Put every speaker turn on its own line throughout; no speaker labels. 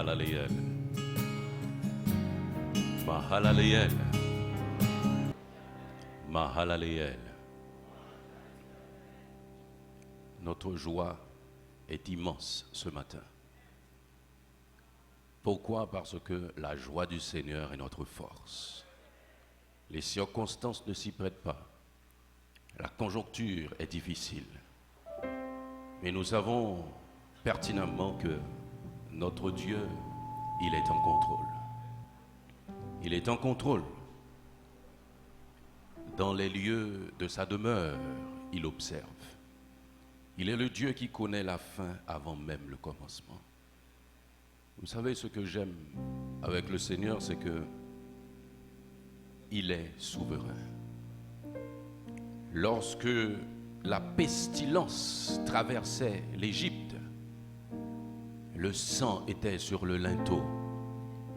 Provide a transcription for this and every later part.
Mahalaleel. Mahalaleel. Mahalaleel. Notre joie est immense ce matin. Pourquoi? Parce que la joie du Seigneur est notre force. Les circonstances ne s'y prêtent pas. La conjoncture est difficile. Mais nous savons pertinemment que notre Dieu, il est en contrôle. Il est en contrôle. Dans les lieux de sa demeure, il observe. Il est le Dieu qui connaît la fin avant même le commencement. Vous savez, ce que j'aime avec le Seigneur, c'est que il est souverain. Lorsque la pestilence traversait l'Égypte, le sang était sur le linteau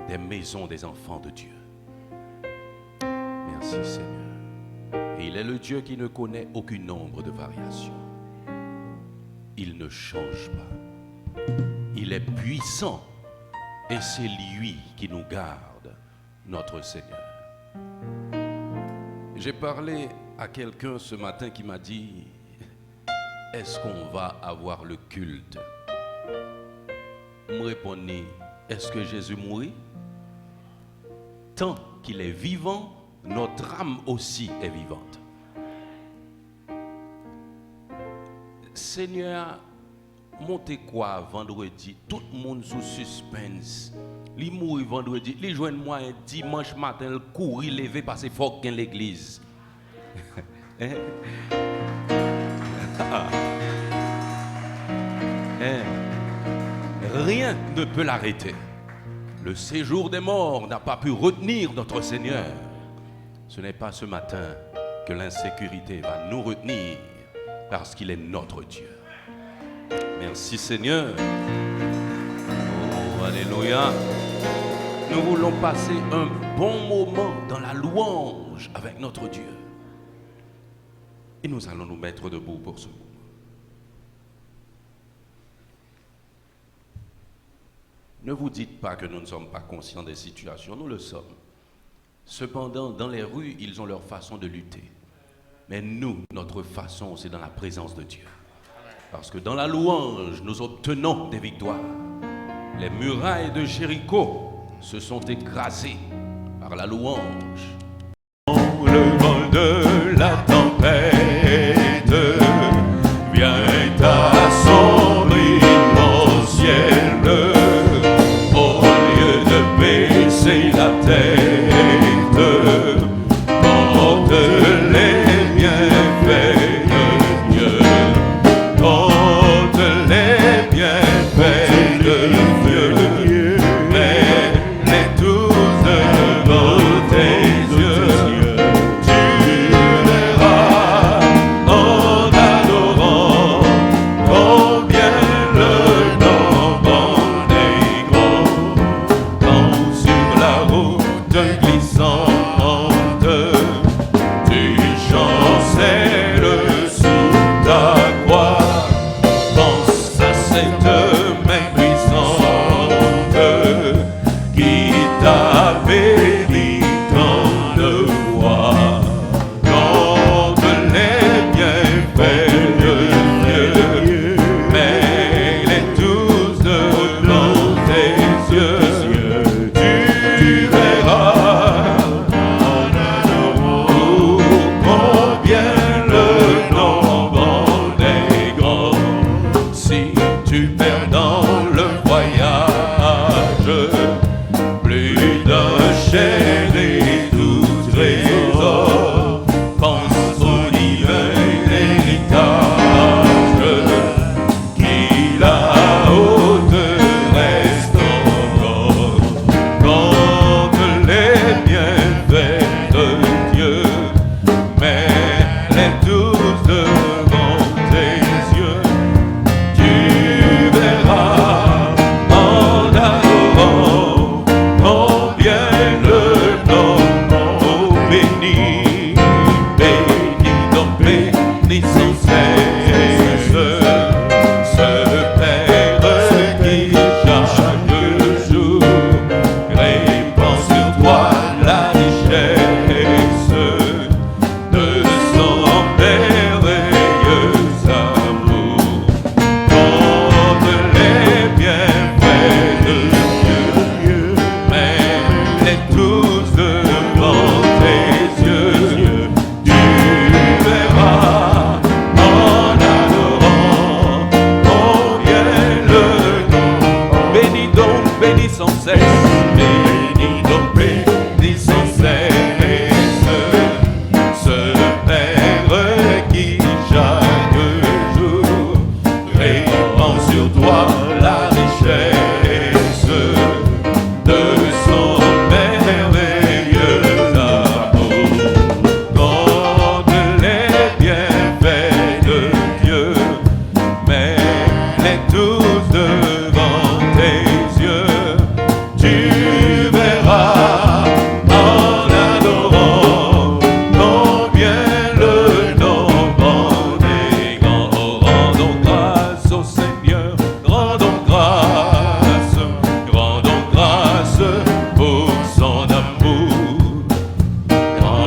des maisons des enfants de Dieu. Merci Seigneur. Et il est le Dieu qui ne connaît aucun nombre de variations. Il ne change pas. Il est puissant et c'est lui qui nous garde, notre Seigneur. J'ai parlé à quelqu'un ce matin qui m'a dit: est-ce qu'on va avoir le culte? Je me répondis: est-ce que Jésus mourit? Tant qu'il est vivant, notre âme aussi est vivante. Seigneur, montez quoi vendredi? Tout le monde sous suspense. Il mourit vendredi, il joint moi un dimanche matin, il courir, lever parce qu'il faut qu'il y ait l'église. Rien ne peut l'arrêter. Le séjour des morts n'a pas pu retenir notre Seigneur. Ce n'est pas ce matin que l'insécurité va nous retenir, parce qu'il est notre Dieu. Merci Seigneur. Oh, alléluia. Nous voulons passer un bon moment dans la louange avec notre Dieu. Et nous allons nous mettre debout pour ce moment. Ne vous dites pas que nous ne sommes pas conscients des situations, nous le sommes. Cependant, dans les rues, ils ont leur façon de lutter. Mais nous, notre façon, c'est dans la présence de Dieu. Parce que dans la louange, nous obtenons des victoires. Les murailles de Jéricho se sont écrasées par la louange.
Le vent de la tempête vient assombrir nos ciels. Au lieu de baisser la tête, porte les bienfaits de Dieu. Porte les bienfaits de Dieu. Mais les douces beautés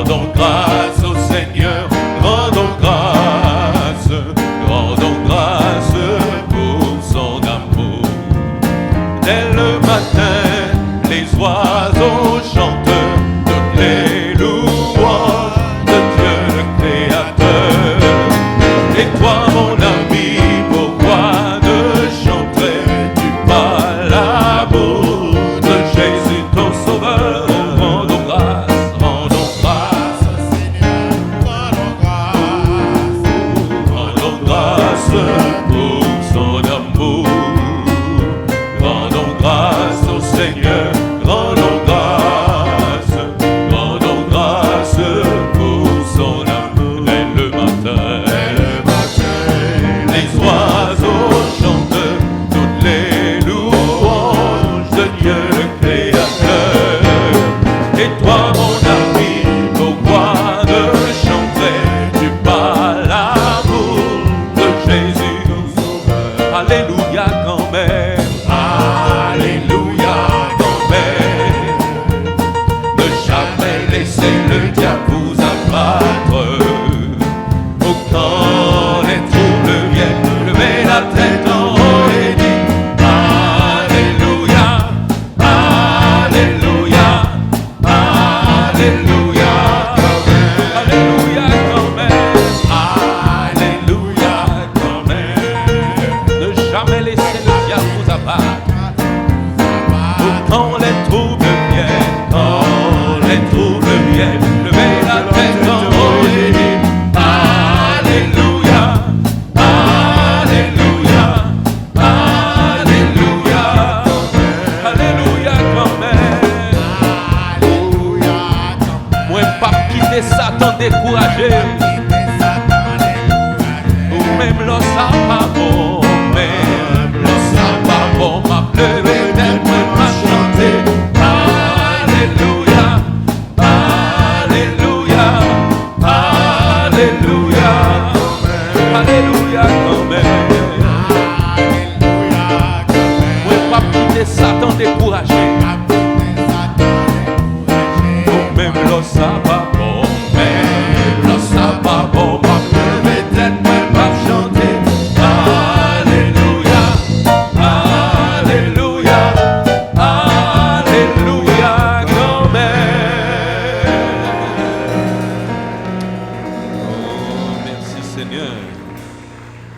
Rendons grâce au Seigneur, rendons grâce pour son amour. Dès le matin, les oiseaux chantent toutes les louanges de Dieu le Créateur. Et toi, mon ami, pourquoi ne chanterais-tu pas l'amour de Jésus ton Sauveur? Rendons grâce au Seigneur, rendons grâce pour son amour. Rendons grâce au Seigneur, rendons grâce pour son amour. Dès le matin, les oiseaux chantent toutes les louanges de Dieu le Créateur. Et toi, mon ami, pourquoi ne chanterais-tu pas l'amour de Jésus ton Sauveur? Alléluia quand même, alléluia quand même. Ne jamais laisser le diable vous abattre. Au quand les troubles viennent, levez la tête en haut et dites alléluia, alléluia, alléluia, alléluia quand même, alléluia quand même. Ne jamais laisser le diable vous abattre. Quand les troubles viennent, levez la tête en haut et dites alléluia, alléluia, alléluia, alléluia quand même. Moi pas quitter Satan découragé, ou même l'on ça pas bon, même l'on ça pas bon, m'a pleuré tête, moi m'a chanté alléluia, alléluia, alléluia, alléluia quand même. Moi pas quitter Satan découragé, ou même l'on ça pas bon, même l'on ça pas bon, m'a pleuré tête, moi m'a chanté alléluia, alléluia, alléluia quand même. Oh, merci Seigneur.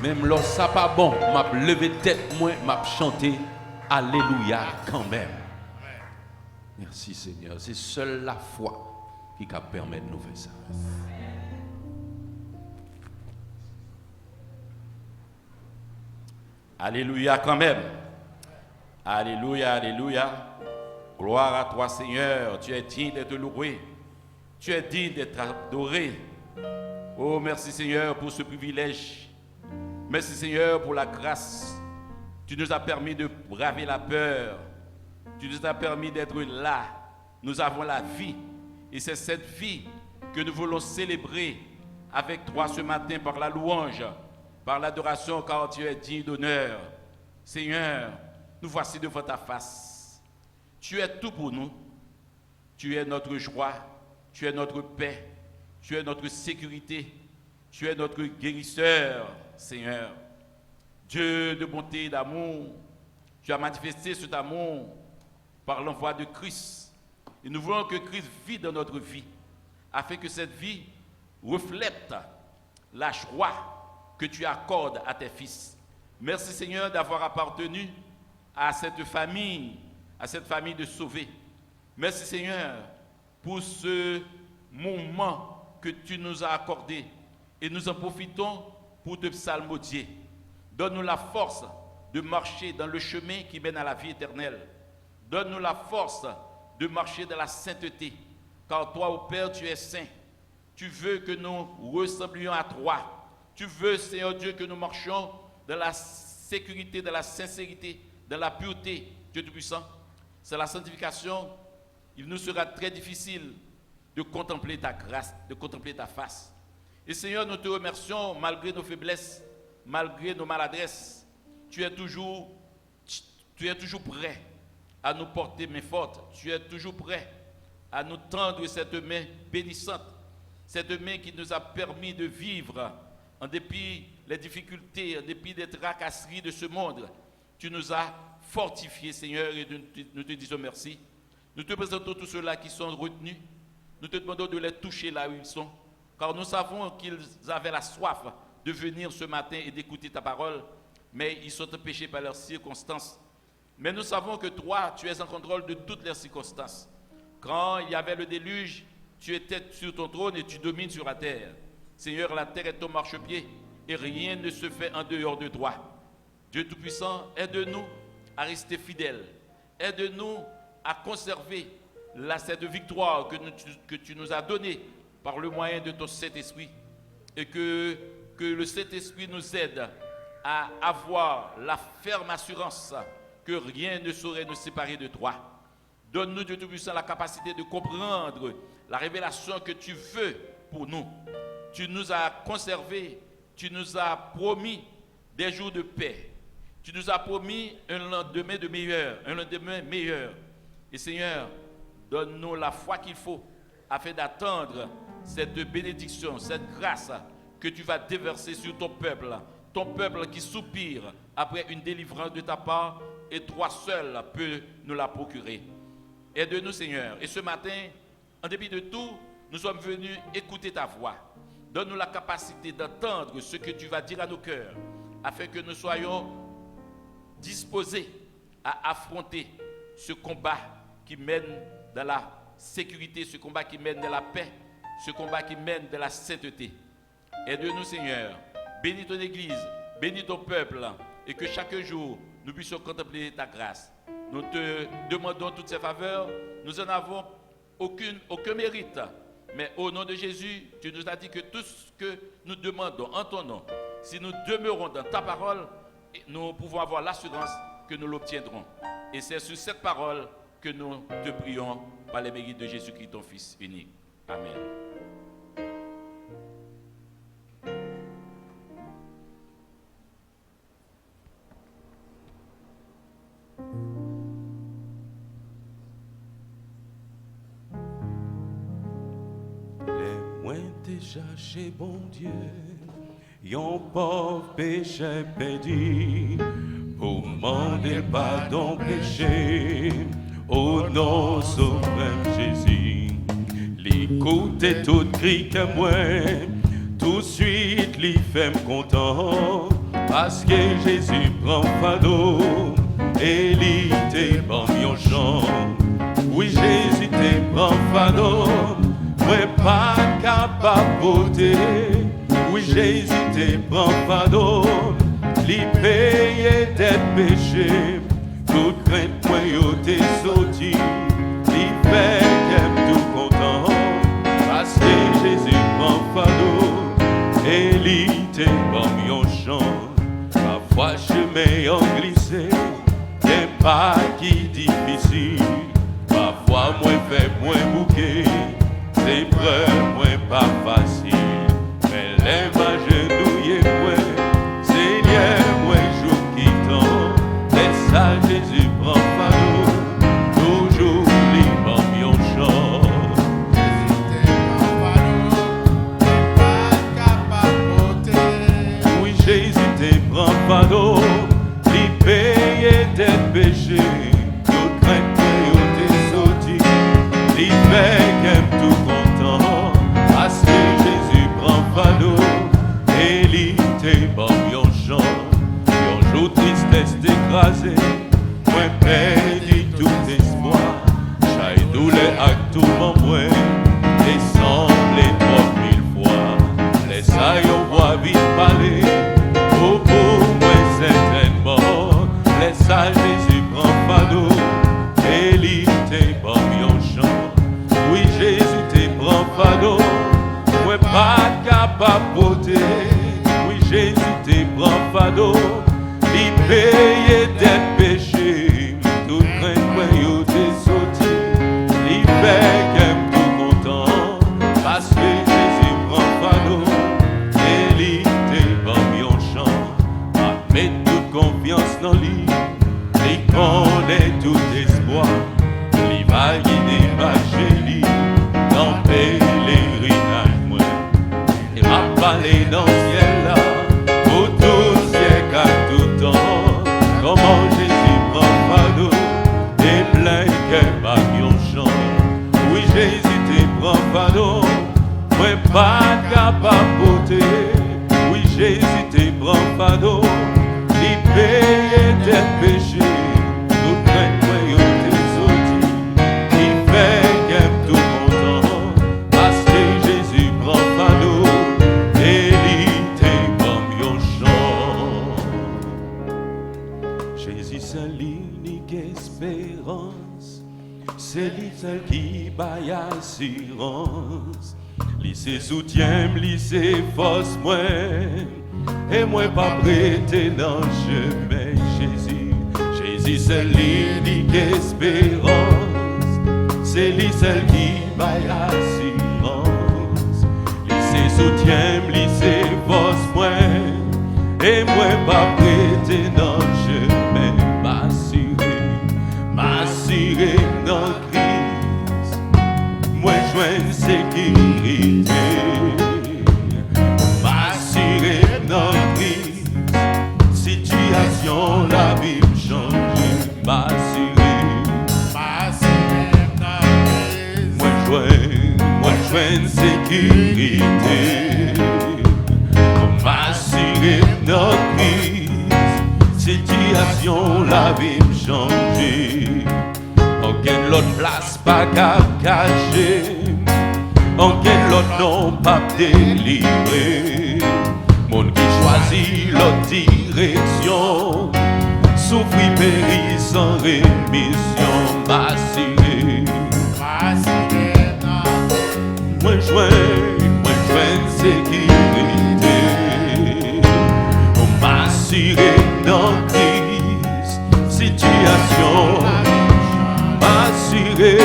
Même lorsque ça pas bon, m'a levé tête, moi m'a chanté alléluia quand même. Merci Seigneur. C'est seule la foi qui peut permettre de nous faire ça.
Alléluia quand même. Alléluia, alléluia. Gloire à toi Seigneur. Tu es digne d'être loué. Tu es digne d'être adoré. Oh merci Seigneur pour ce privilège. Merci Seigneur pour la grâce. Tu nous as permis de braver la peur. Tu nous as permis d'être là. Nous avons la vie. Et c'est cette vie que nous voulons célébrer avec toi ce matin par la louange, par l'adoration, car tu es digne d'honneur. Seigneur, nous voici devant ta face. Tu es tout pour nous. Tu es notre joie. Tu es notre paix. Tu es notre sécurité. Tu es notre guérisseur, Seigneur. Dieu de bonté et d'amour, tu as manifesté cet amour par l'envoi de Christ. Et nous voulons que Christ vive dans notre vie, afin que cette vie reflète la joie que tu accordes à tes fils. Merci Seigneur d'avoir appartenu à cette famille de sauvés. Merci Seigneur pour ce moment que tu nous as accordé. Et nous en profitons pour te psalmodier. Donne-nous la force de marcher dans le chemin qui mène à la vie éternelle. Donne-nous la force de marcher dans la sainteté. Car toi, ô Père, tu es saint. Tu veux que nous ressemblions à toi. Tu veux, Seigneur Dieu, que nous marchions dans la sécurité, dans la sincérité, dans la pureté, Dieu Tout-Puissant. C'est la sanctification. Il nous sera très difficile de contempler ta grâce, de contempler ta face. Et Seigneur, nous te remercions malgré nos faiblesses, malgré nos maladresses. Tu es toujours prêt à nous porter main forte. Tu es toujours prêt à nous tendre cette main bénissante cette main qui nous a permis de vivre en dépit des difficultés, en dépit des tracasseries de ce monde. Tu nous as fortifiés, Seigneur, et nous te disons merci. Nous te présentons tous ceux-là qui sont retenus. Nous te demandons de les toucher là où ils sont, car nous savons qu'ils avaient la soif de venir ce matin et d'écouter ta parole, mais ils sont empêchés par leurs circonstances. Mais nous savons que toi, tu es en contrôle de toutes les circonstances. Quand il y avait le déluge, tu étais sur ton trône et tu domines sur la terre. Seigneur, la terre est ton marchepied et rien ne se fait en dehors de toi. Dieu Tout-Puissant, aide-nous à rester fidèles. Aide-nous à conserver cette victoire que tu nous as donnée par le moyen de ton Saint-Esprit. Et que le Saint-Esprit nous aide à avoir la ferme assurance que rien ne saurait nous séparer de toi. Donne-nous, Dieu Tout-Puissant, la capacité de comprendre la révélation que tu veux pour nous. Tu nous as conservé, tu nous as promis des jours de paix. Tu nous as promis un lendemain meilleur. Et Seigneur, donne-nous la foi qu'il faut afin d'attendre cette bénédiction, cette grâce que tu vas déverser sur ton peuple qui soupire après une délivrance de ta part, et toi seul peux nous la procurer. Aide-nous, Seigneur. Et ce matin, en dépit de tout, nous sommes venus écouter ta voix. Donne-nous la capacité d'entendre ce que tu vas dire à nos cœurs, afin que nous soyons disposés à affronter ce combat qui mène dans la sécurité, ce combat qui mène dans la paix, ce combat qui mène dans la sainteté. Aide-nous, Seigneur. Bénis ton Église, bénis ton peuple, et que chaque jour, nous puissions contempler ta grâce. Nous te demandons toutes ces faveurs. Nous n'en avons aucun mérite. Mais au nom de Jésus, tu nous as dit que tout ce que nous demandons en ton nom, si nous demeurons dans ta parole, nous pouvons avoir l'assurance que nous l'obtiendrons. Et c'est sur cette parole que nous te prions par les mérites de Jésus-Christ, ton Fils unique. Amen.
Déjà chez bon Dieu, yon pauvre péché pédi, pour demander le pardon péché, au nom suprême Jésus. L'écoute tout cri que moi, tout de suite l'y fait me content, parce que Jésus prend fardeau, et l'y te bon yon chant. Oui, Jésus te prend fardeau, moi pas capable voter. Oui, Jésus te prend fardeau, li paye des péchés, toute crainte moi yo t'es sorti, li fait qu'aime tout content, parce que Jésus prend fardeau, et li te prend yon chant. Parfois chemin en glissé, y'a pas qui difficile, parfois moi fait moins bouquet, c'est preuve moins pas facile, mais les m'agenouiller moins, Seigneur moins jour qui tend, laisse à Jésus prend fardeau, toujours libre en chant. Oui, Jésus te prend fardeau, li paye tes péchés, toute crainte que t'es sorti, li fait qu'aime tout content, parce que Jésus prend fardeau, et li te bon yon chant, yon jour tristesse d'écraser, moi perdu tout espoir, chaque douleur à tout moi, et semblé 3000 fois, laisse à yon voix vite parler, oh pour moi certainement, laisse à Jésus prend fardeau, et li te bon yon chant. Oui, Jésus te prend fardeau, moi pas capable voter. Oui, Jésus te prend fardeau, li paye des péchés, tout crainte moi yo t'es sorti, li fait qu'aime tout content, parce que Jésus prend fardeau, et li te bon yon chant. A mettre toute confiance dans lui, li connaît tout espoir, li va guider ma chérie, dans pèlerinage moi, aller dans le ciel là, pour tout siècle à tout temps. Comment Jésus prend fardeau, et plein qu'elle va yon chant. Oui, Jésus te prend fardeau, moi pas capable porter. Oui, Jésus te prend fardeau, il paye tes péchés, tout plein moi yo te sorti. Il fait qu'elle tout content, parce que Jésus prend fardeau, et il te prend yon chant. Jésus c'est l'unique espérance, c'est lui seul qui baille assurance. Lui c'est soutien, lui c'est force moi, et moi pas prêté dans le chemin. Jésus c'est l'unique espérance, c'est lui seul qui baille assurance. Lui c'est soutien, lui c'est force moi, et moi pas prêté dans le chemin. M'assurer dans Christ, moi joindre sécurité. M'assurer dans Christ, situation la vie me change. M'assurer dans Christ, moi joindre sécurité. M'assurer dans Christ, situation la vie me change. Aucun l'autre place pas qu'à cacher, aucun l'autre non pas délivré. Monde qui choisit l'autre direction, souffrir périr sans rémission. M'assurer, moi joindre sécurité. M'assurer dans Christ, situation. M'assurer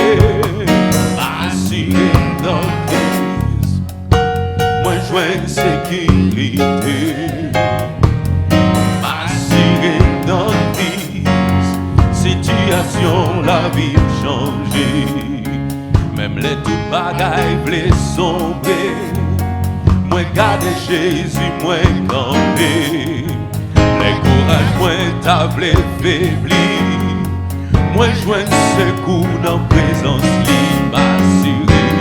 dans Christ, moi joindre sécurité. M'assurer dans Christ, situation la vie changer. Même les tout bagailles blés sombrer, moi garder Jésus, moi camper. Les courage, moi table faibli, moi joindre secours dans présence li. M'assurer,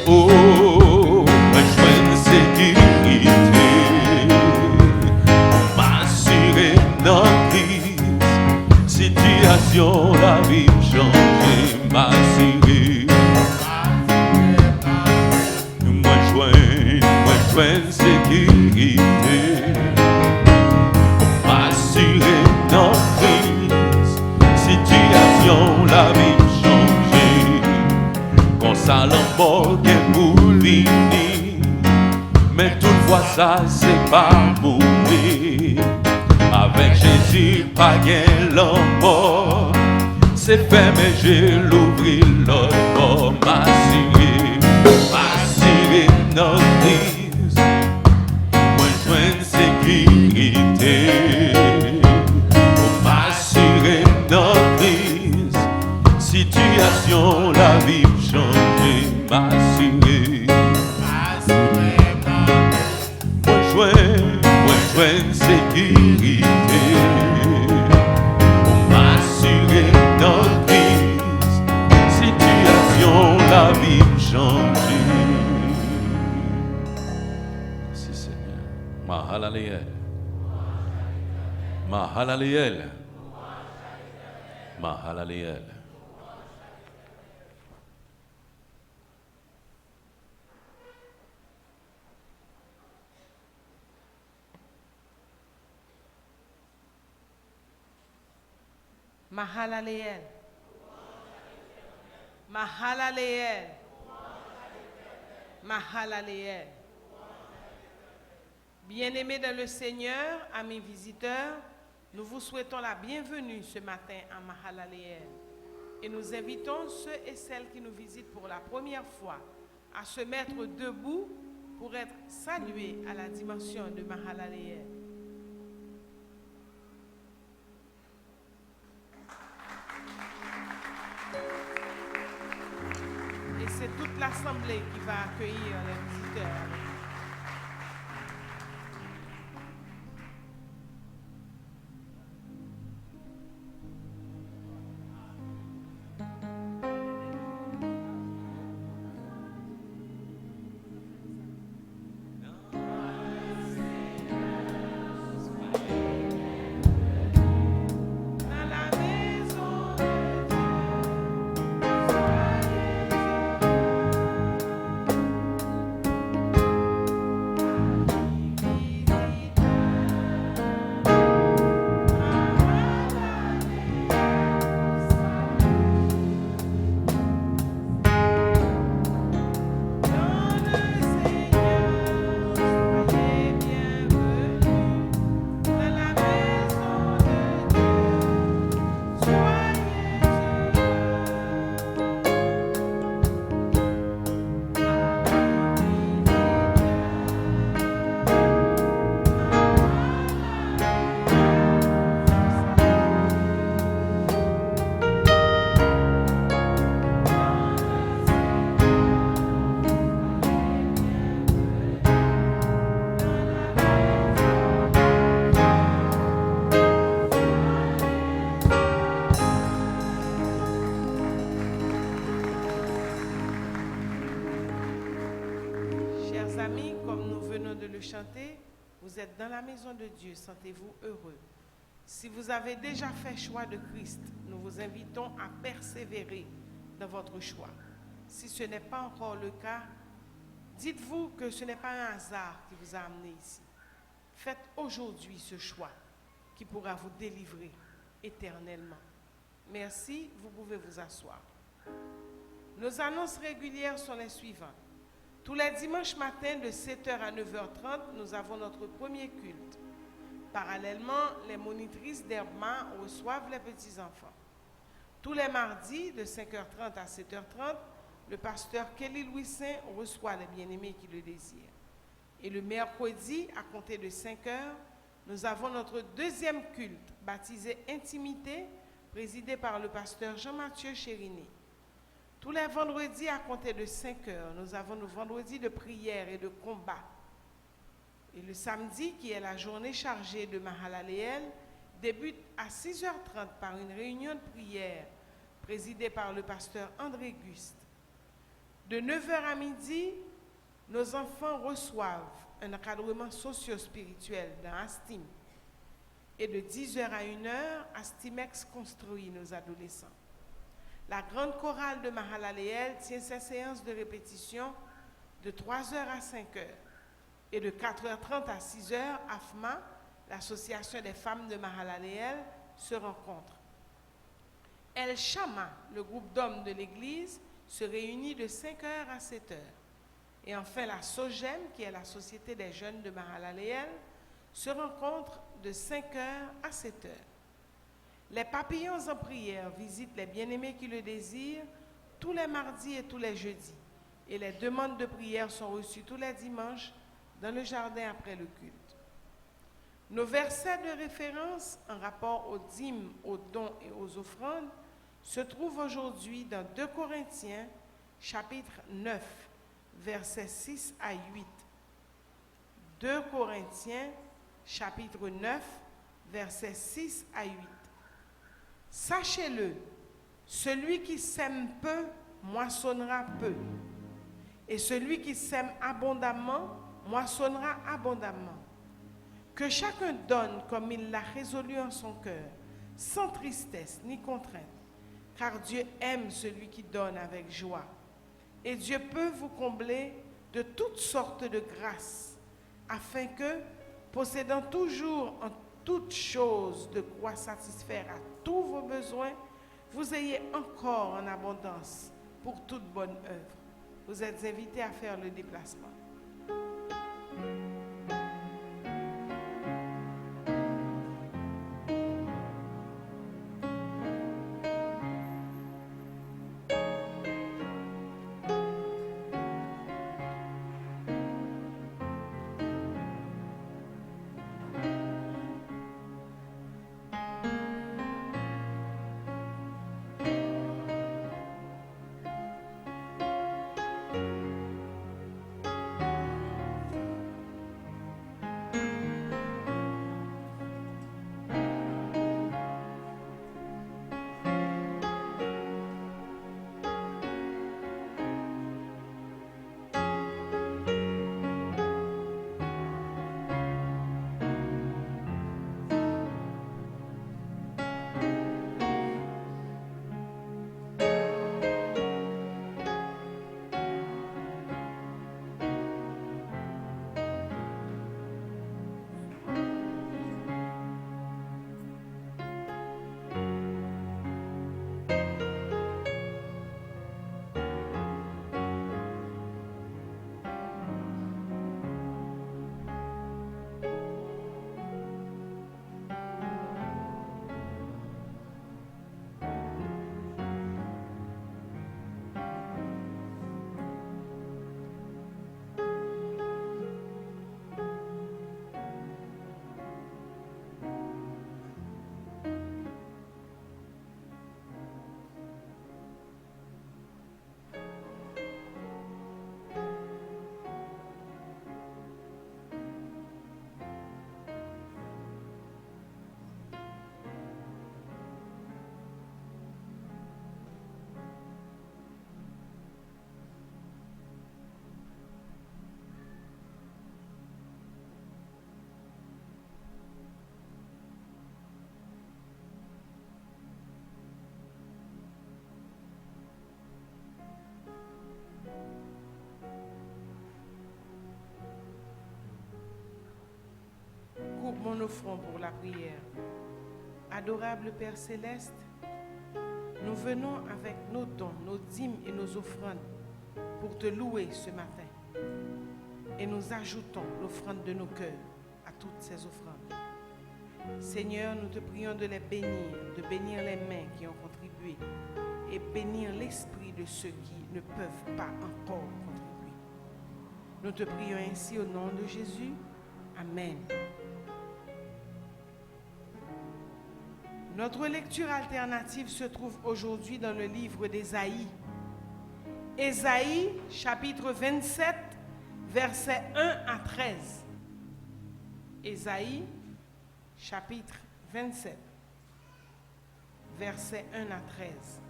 oh, moi joindre sécurité. M'assurer dans Christ, situation la vie changer. M'assurer, moi joindre sécurité. M'assurer dans Christ, situation la vie changer. Quand ça l'emporte pour finir, mais toutefois ça c'est pas mourir. Avec Jésus pas gain l'emporte, c'est fermé j'ai l'ouvrir l'autre bord. M'assurer dans Christ, moi joindre sécurité. M'assurer dans Christ, situation la vie changer. M'assurer, moi joindre sécurité. M'assurer dans Christ, situation la vie changer. Merci Seigneur. Mahalaleel. Mahalaleel. Mahalaleel.
Mahalaleel. Mahalaleel. Mahalaleel. Bien-aimés dans le Seigneur, amis visiteurs, nous vous souhaitons la bienvenue ce matin à Mahalaleel. Et nous invitons ceux et celles qui nous visitent pour la première fois à se mettre debout pour être salués à la dimension de Mahalaleel. Et c'est tout toute l'assemblée qui va accueillir les visiteurs. Dans la maison de Dieu, Chers amis, comme nous venons de le chanter, vous êtes dans la maison de Dieu, sentez-vous heureux. Si vous avez déjà fait choix de Christ, nous vous invitons à persévérer dans votre choix. Si ce n'est pas encore le cas, dites-vous que ce n'est pas un hasard qui vous a amené ici. Faites aujourd'hui ce choix qui pourra vous délivrer éternellement. Merci, vous pouvez vous asseoir. Nos annonces régulières sont les suivantes. Tous les dimanches matins de 7h à 9h30, nous avons notre premier culte. Parallèlement, les monitrices d'Herbma reçoivent les petits-enfants. Tous les mardis de 5h30 à 7h30, le pasteur Kelly Louis-Saint reçoit les bien-aimés qui le désirent. Et le mercredi, à compter de 5h, nous avons notre deuxième culte, baptisé Intimité, présidé par le pasteur Jean-Mathieu Chériné. Tous les vendredis, à compter de 5h, nous avons nos vendredis de prière et de combat. Et le samedi, qui est la journée chargée de Mahalaleel, débute à 6h30 par une réunion de prière présidée par le pasteur André Guste. De 9h à midi, nos enfants reçoivent un encadrement socio-spirituel dans Astim. Et de 10h à 1h, Astimex construit nos adolescents. La grande chorale de Mahalaleel tient ses séances de répétition de 3h à 5h. Et de 4h30 à 6h, AFMA, l'association des femmes de Mahalaleel, se rencontre. El Shama, le groupe d'hommes de l'église, se réunit de 5h à 7h. Et enfin, la SOGEM, qui est la Société des jeunes de Mahalaleel, se rencontre de 5h à 7h. Les papillons en prière visitent les bien-aimés qui le désirent tous les mardis et tous les jeudis. Et les demandes de prière sont reçues tous les dimanches dans le jardin après le culte. Nos versets de référence en rapport aux dîmes, aux dons et aux offrandes se trouvent aujourd'hui dans 2 Corinthiens, chapitre 9, versets 6 à 8. 2 Corinthiens, chapitre 9, versets 6 à 8. Sachez-le, celui qui sème peu, moissonnera peu. Et celui qui sème abondamment, moissonnera abondamment. Que chacun donne comme il l'a résolu en son cœur, sans tristesse ni contrainte, car Dieu aime celui qui donne avec joie. Et Dieu peut vous combler de toutes sortes de grâces, afin que, possédant toujours en toutes choses de quoi satisfaire à tous vos besoins, vous ayez encore en abondance pour toute bonne œuvre. Vous êtes invités à faire le déplacement. mon offrande pour la prière. Adorable Père Céleste, nous venons avec nos dons, nos dîmes et nos offrandes pour te louer ce matin. Et nous ajoutons l'offrande de nos cœurs à toutes ces offrandes. Seigneur, nous te prions de les bénir, de bénir les mains qui ont contribué et bénir l'esprit de ceux qui ne peuvent pas encore contribuer. Nous te prions ainsi au nom de Jésus. Amen. Notre lecture alternative se trouve aujourd'hui dans le livre d'Ésaïe. Ésaïe, chapitre 27, versets 1 à 13. Ésaïe, chapitre 27, versets 1 à 13.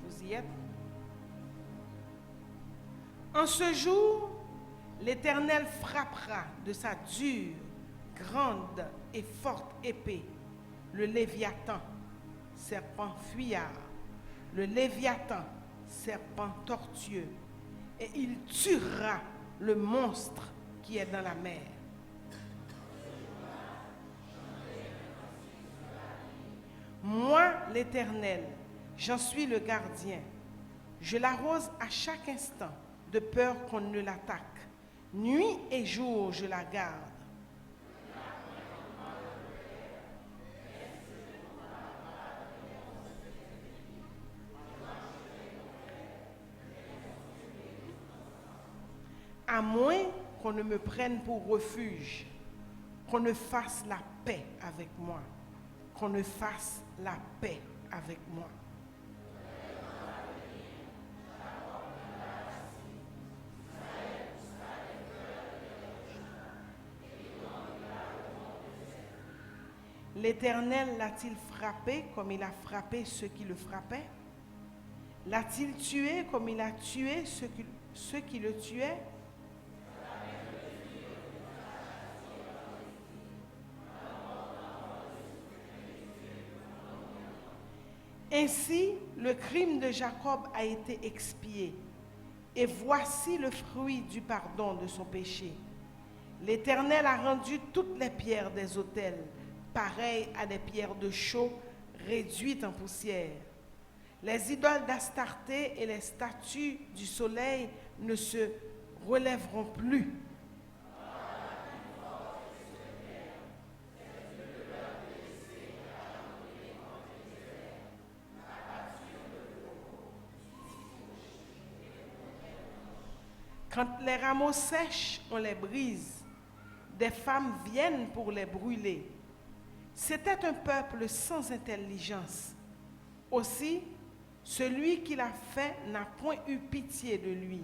Vous y êtes? En ce jour, l'Éternel frappera de sa dure, grande et forte épée le Léviathan, serpent fuyard, le Léviathan, serpent tortueux, et il tuera le monstre qui est dans la mer. Moi, l'Éternel, j'en suis le gardien. Je l'arrose à chaque instant, de peur qu'on ne l'attaque. Nuit et jour, je la garde. À moins qu'on ne me prenne pour refuge, qu'on ne fasse la paix avec moi, qu'on ne fasse la paix avec moi. L'Éternel l'a-t-il frappé comme il a frappé ceux qui le frappaient? L'a-t-il tué comme il a tué ceux qui le tuaient? Ainsi, le crime de Jacob a été expié, et voici le fruit du pardon de son péché. L'Éternel a rendu toutes les pierres des autels, pareilles à des pierres de chaux réduites en poussière. Les idoles d'Astarté et les statues du soleil ne se relèveront plus. Quand les rameaux sèchent, on les brise. Des femmes viennent pour les brûler. C'était un peuple sans intelligence. Aussi, celui qui l'a fait n'a point eu pitié de lui.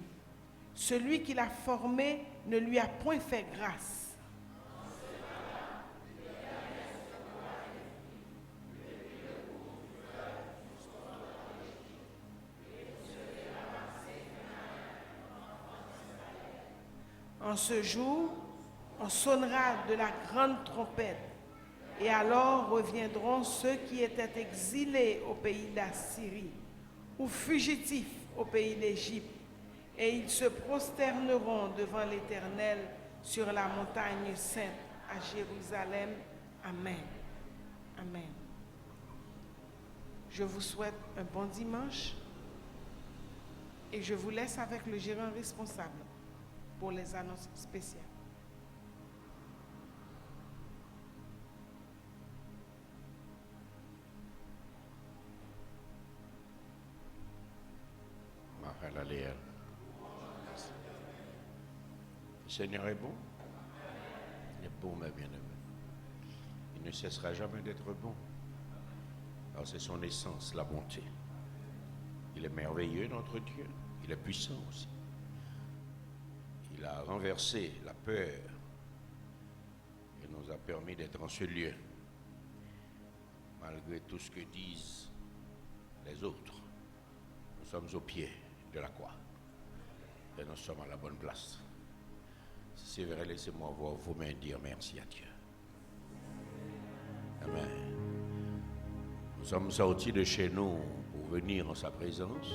Celui qui l'a formé ne lui a point fait grâce. En ce jour, on sonnera de la grande trompette, et alors reviendront ceux qui étaient exilés au pays d'Assyrie ou fugitifs au pays d'Égypte, et ils se prosterneront devant l'Éternel sur la montagne sainte à Jérusalem. Amen. Amen. Je vous souhaite un bon dimanche et je vous laisse avec le gérant responsable pour les annonces spéciales.
Mahalalel. Le Seigneur est bon. Il est bon, ma bien-aimée. Il ne cessera jamais d'être bon. Alors c'est son essence, la bonté. Il est merveilleux, notre Dieu. Il est puissant aussi. Il a renversé la peur et nous a permis d'être en ce lieu. Malgré tout ce que disent les autres, nous sommes au pied de la croix et nous sommes à la bonne place. Si c'est vrai, laissez-moi voir vos mains dire merci à Dieu. Amen. Nous sommes sortis de chez nous pour venir en sa présence.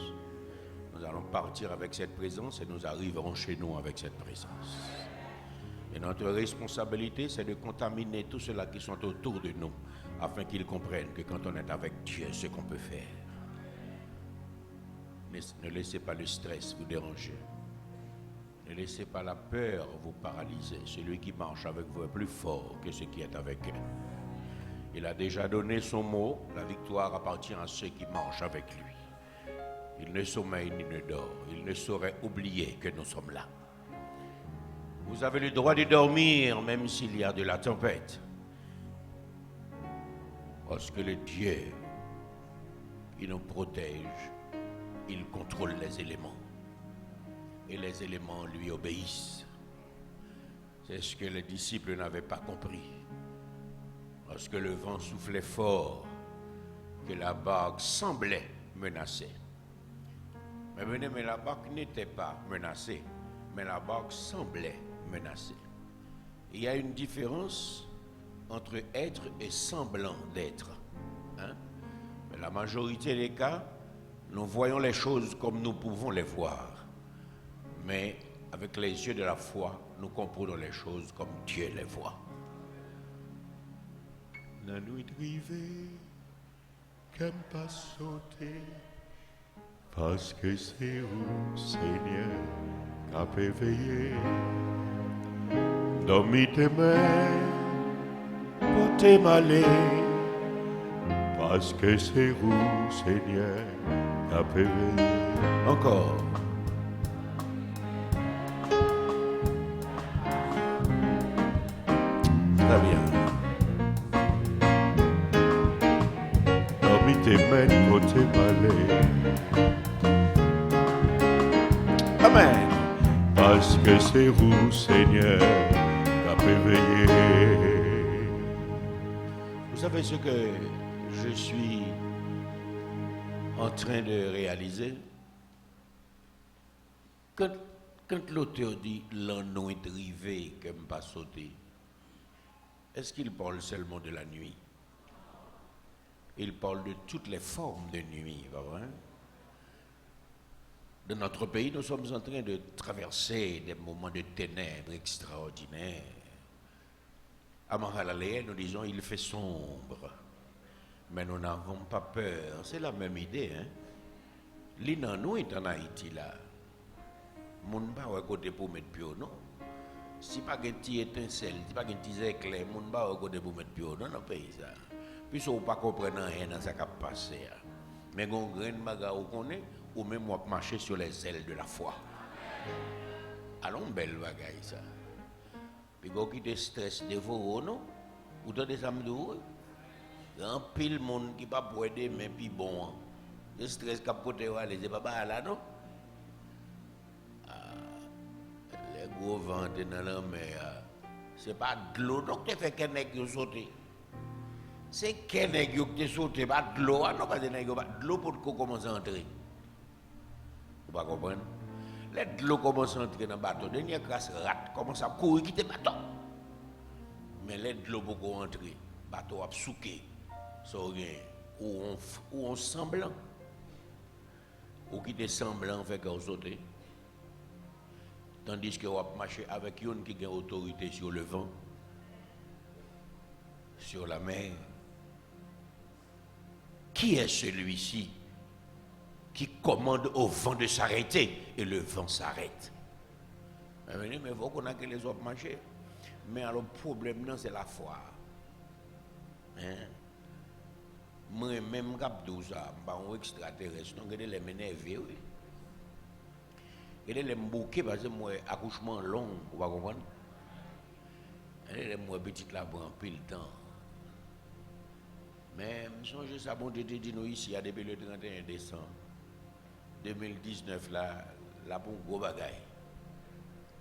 Nous allons partir avec cette présence et nous arriverons chez nous avec cette présence. Et notre responsabilité, c'est de contaminer tous ceux-là qui sont autour de nous, afin qu'ils comprennent que quand on est avec Dieu, ce qu'on peut faire. Ne laissez pas le stress vous déranger. Ne laissez pas la peur vous paralyser. Celui qui marche avec vous est plus fort que celui qui est avec eux. Il a déjà donné son mot. La victoire appartient à ceux qui marchent avec lui. Il ne sommeille ni ne dort. Il ne saurait oublier que nous sommes là. Vous avez le droit de dormir même s'il y a de la tempête. Parce que le Dieu qui nous protège, il contrôle les éléments. Et les éléments lui obéissent. C'est ce que les disciples n'avaient pas compris. Lorsque le vent soufflait fort, que la barque semblait menacée. Mais la barque n'était pas menacée, mais la barque semblait menacée. Il y a une différence entre être et semblant d'être. Mais la majorité des cas, nous voyons les choses comme nous pouvons les voir. Mais avec les yeux de la foi, nous comprenons les choses comme Dieu les voit. La nuit privée, qu'aime pas sauter, parce que c'est vous, Seigneur, qu'a éveillé. Dormi tes mains, portez malé, parce que c'est vous, Seigneur, qu'a éveillé. Encore. Très bien. Dormi tes mains, portez malé. Amen. Parce que c'est vous, Seigneur, qu'a éveillé. Vous savez ce que je suis en train de réaliser? Quand l'auteur dit la nuit rivée que me pas sauter, est-ce qu'il parle seulement de la nuit? Il parle de toutes les formes de nuit, pas vrai? Dans notre pays, nous sommes en train de traverser des moments de ténèbres extraordinaires. À Mahalalea, nous disons il fait sombre, mais nous n'avons pas peur. C'est la même idée, hein? L'inan est en Haïti là. Moun pas au côté pour mettre pied, non? Si pas une petite étincelle, si pas une petite éclair, moun pas au côté pour mettre pied dans le pays ça. Puis on pas comprendre rien dans ça qui a passé. Mais gon grain bagarre ou connaît ou même moi marcher sur les ailes de la foi. Allons belle bagaille ça. Puis gon qui te stress de vous non? Ou dans des amdou. Un pile monde qui pas pour aider mais puis bon. Le stress qu'a porté aller c'est pas là non? Les gros vents dans la mer. C'est pas de l'eau donc tu fais qu'un nèg sauter. C'est qu'un nèg qui sauter pas de l'eau non pas de nèg pas de l'eau pour commencer à entrer. Vous pas comprendre? De l'eau commence à entrer dans le bateau, dernière classe rat commence à courir quitter le bateau. Mais de l'eau pour entrer, le bateau a souqué. Ou on semblant. Ou qui est semblant fait qu'on saute. Tandis que on marcher avec une qui a autorité sur le vent, sur la mer. Qui est celui-ci qui commande au vent de s'arrêter et le vent s'arrête? Mais il faut qu'on a que les autres marcher. Mais alors le problème, c'est la foi. Moi-même, je suis un extraterrestre, donc je les m'énerver. Je les m'bouquer parce que moi, accouchement long, vous comprenez? Je les moi petit là pour un peu de temps. Mais je songe ça, bon Dieu te dit nous ici, depuis le 31 décembre 2019, là pour gros bagaille,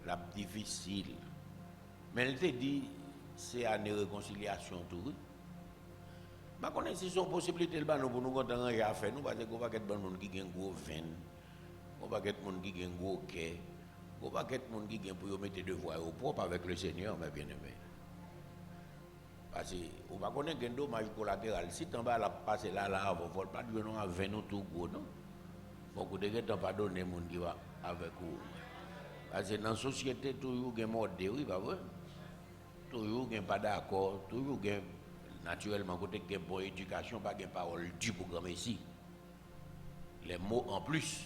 là difficile. Mais elle te dit, c'est année réconciliation tout. Je connais si son possibilité pour nous continuer à faire, nous parce qu'on va avoir des gens qui ont un gros vin, on va avoir des gens qui ont un gros quai, on va avoir des gens qui ont pour mettre des devoirs au propre avec le Seigneur, mes bien-aimés. Parce qu'on va connaître un dommage collatéral. Si tu vas la passer là, il ne faut pas dire non à 20 ou tout gros, non? Il faut que tu ne pas donner les gens qui va avec vous. Parce que dans la société, toujours il y a des morts, oui, pas vrai?
toujours pas d'accord, toujours naturellement côté que bonne éducation, pas de parole du programme ici. Les mots en plus.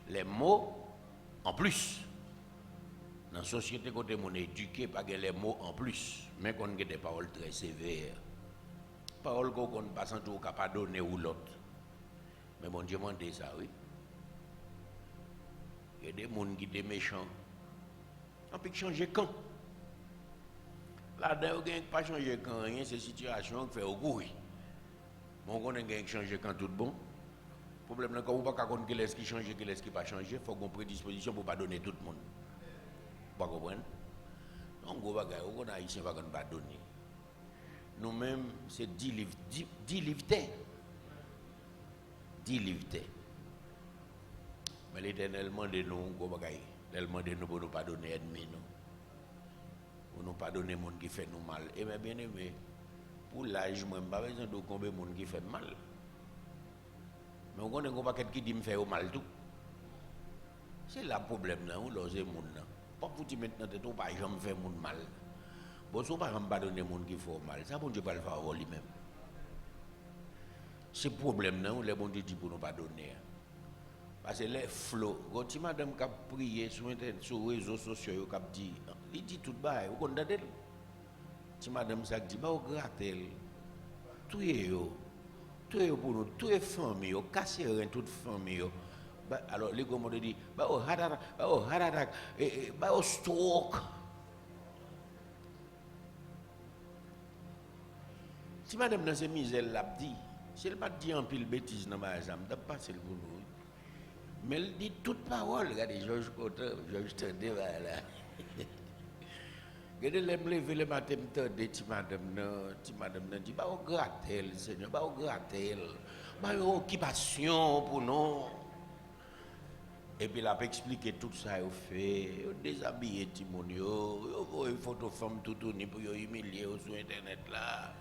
Les mots en plus. Dans la société, côté mon éduqué, pas que les mots en plus, mais qu'on a des paroles très sévères. Paroles qu'on ne passe tout capable de donner ou l'autre. Mais mon Dieu m'a dit ça, oui. Il y a des gens qui sont méchants. On peut changer quand. Là-dedans, on ne peut pas changer quand rien, c'est une situation qui fait au goût. Bon, on a changer quand tout bon. Le problème, c'est qu'on ne peut pas connaître qui est-ce qui change, qui est-ce qui pas changer. Il faut qu'on ait prédisposition pour ne pas donner tout le monde. Vous comprenez? Donc, on va haïtien ne va pas donner. Nous-mêmes, c'est 10 livres. 10 livres. 10 livres. Mais l'Éternel demande de nous, il demande de nous pour ne pas donner ennemis. Pour ne pas donner les gens qui font nous mal. Et bien aimé, pour l'âge, moi, je n'ai pas besoin de combien de gens qui font mal. Mais on connaît un paquet qui dit me faire mal tout. C'est là le problème là, on lose les gens. Pas pour dire maintenant que tu ne pas jamais faire mal. Bon, si on ne peut pas donner les gens qui font mal, ça bon Dieu pas le faire lui-même. C'est le problème là, les gens disent pour ne pas donner. Parce que les flots, quand tu madame qui a prié sur les réseaux sociaux, il dit tout bas, vous connaissez. Si madame ça dit, bah, vous grattez. Tout est pour nous, tout est famille, casser rien, toute famille. Alors, les gars dit, bah, heart attack, bah, stroke. Si madame dans ces misères l'a dit, si elle n'a pas dit un pile bêtise dans ma jambe, elle n'a pas passé le boulot. Mais elle dit toute parole. Regardez, Georges Cotter, Georges Tendé, voilà. Regardez, elle me lever le matin, petit madame, dit, bah, on gratte elle, Seigneur, bah, on gratte elle. Bah, une occupation pour nous. Et puis, elle a expliqué tout ça, elle fait, elle déshabillé Timonio, elle photo femme tout tourner pour humilier sur Internet là.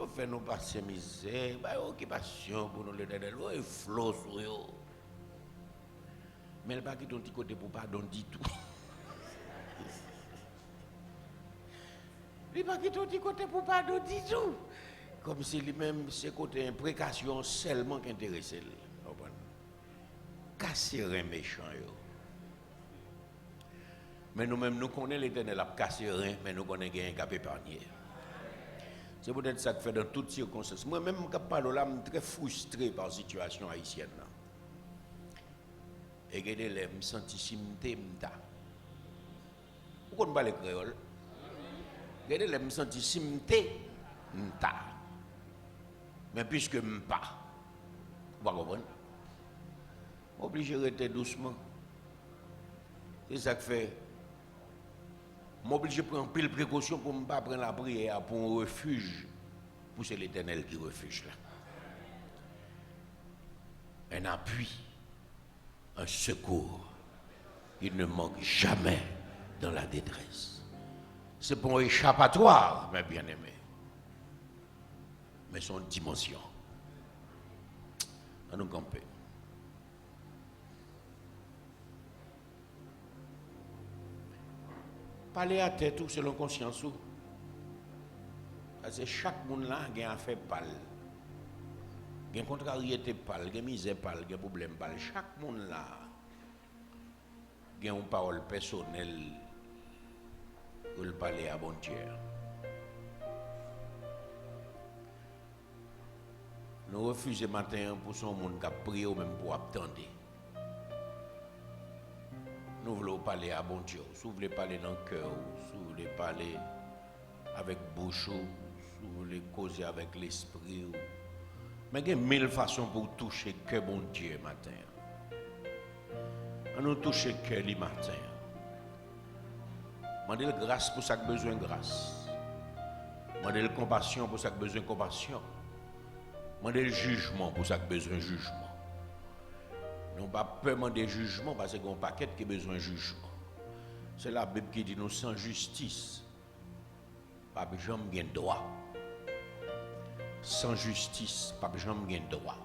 Elle fait nous passer misère, bah, une occupation pour nous, elle flot sur eux. Mais elle n'a pas quitté ton petit côté pour pardon du tout. Il n'a pas quitté ton petit côté pour pardon du tout. Comme si lui-même, ses côtés imprécation seulement qui intéressait. Casser un méchant. Mais nous-mêmes, nous connaissons l'Éternel à casser rien, mais nous connaissons un cap épargné. C'est peut-être ça que fait dans toutes circonstances. Moi-même, je parle là, je suis très frustré par la situation haïtienne. Et regardez, je me sens simté. Pourquoi on parle créole? Regardez, je me sens simté. Mais puisque je ne suis pas, vous comprenez? Obligé de rester doucement. C'est ça que fait. M'oblige de prendre pile précaution pour ne pas prendre la prière pour un refuge. Pour c'est l'Éternel qui refuge là. Un appui, un secours. Il ne manque jamais dans la détresse. C'est pour un échappatoire, mes bien-aimés. Mais son dimension. À nous camper. Parler à tête ou selon conscience ou. Parce que chaque monde là a un affaire pâle. Il y a une contrariété pâle, il y a une misère pâle, il y a un problème pâle. Chaque monde là a une parole personnelle pour le parler à bon Dieu. Nous refusons matin pour son monde qui a prié ou même pour attendre. Nous voulons parler à bon Dieu. Si vous voulez parler dans le cœur, si vous voulez parler avec bouche, si vous voulez causer avec l'esprit. Mais il y a 1000 façons pour toucher le cœur bon Dieu matin. On nous touche le cœur le matin. Demandez grâce pour ça que besoin de grâce. Demandez compassion pour ça que besoin de compassion. Demandez le jugement pour ça que besoin de jugement. Nous n'avons pas peur demander jugement parce qu'il y a un paquet qui a besoin de jugement. C'est la Bible qui dit nous sans justice, pas jamais de droit. Sans justice, pas jamais de droit.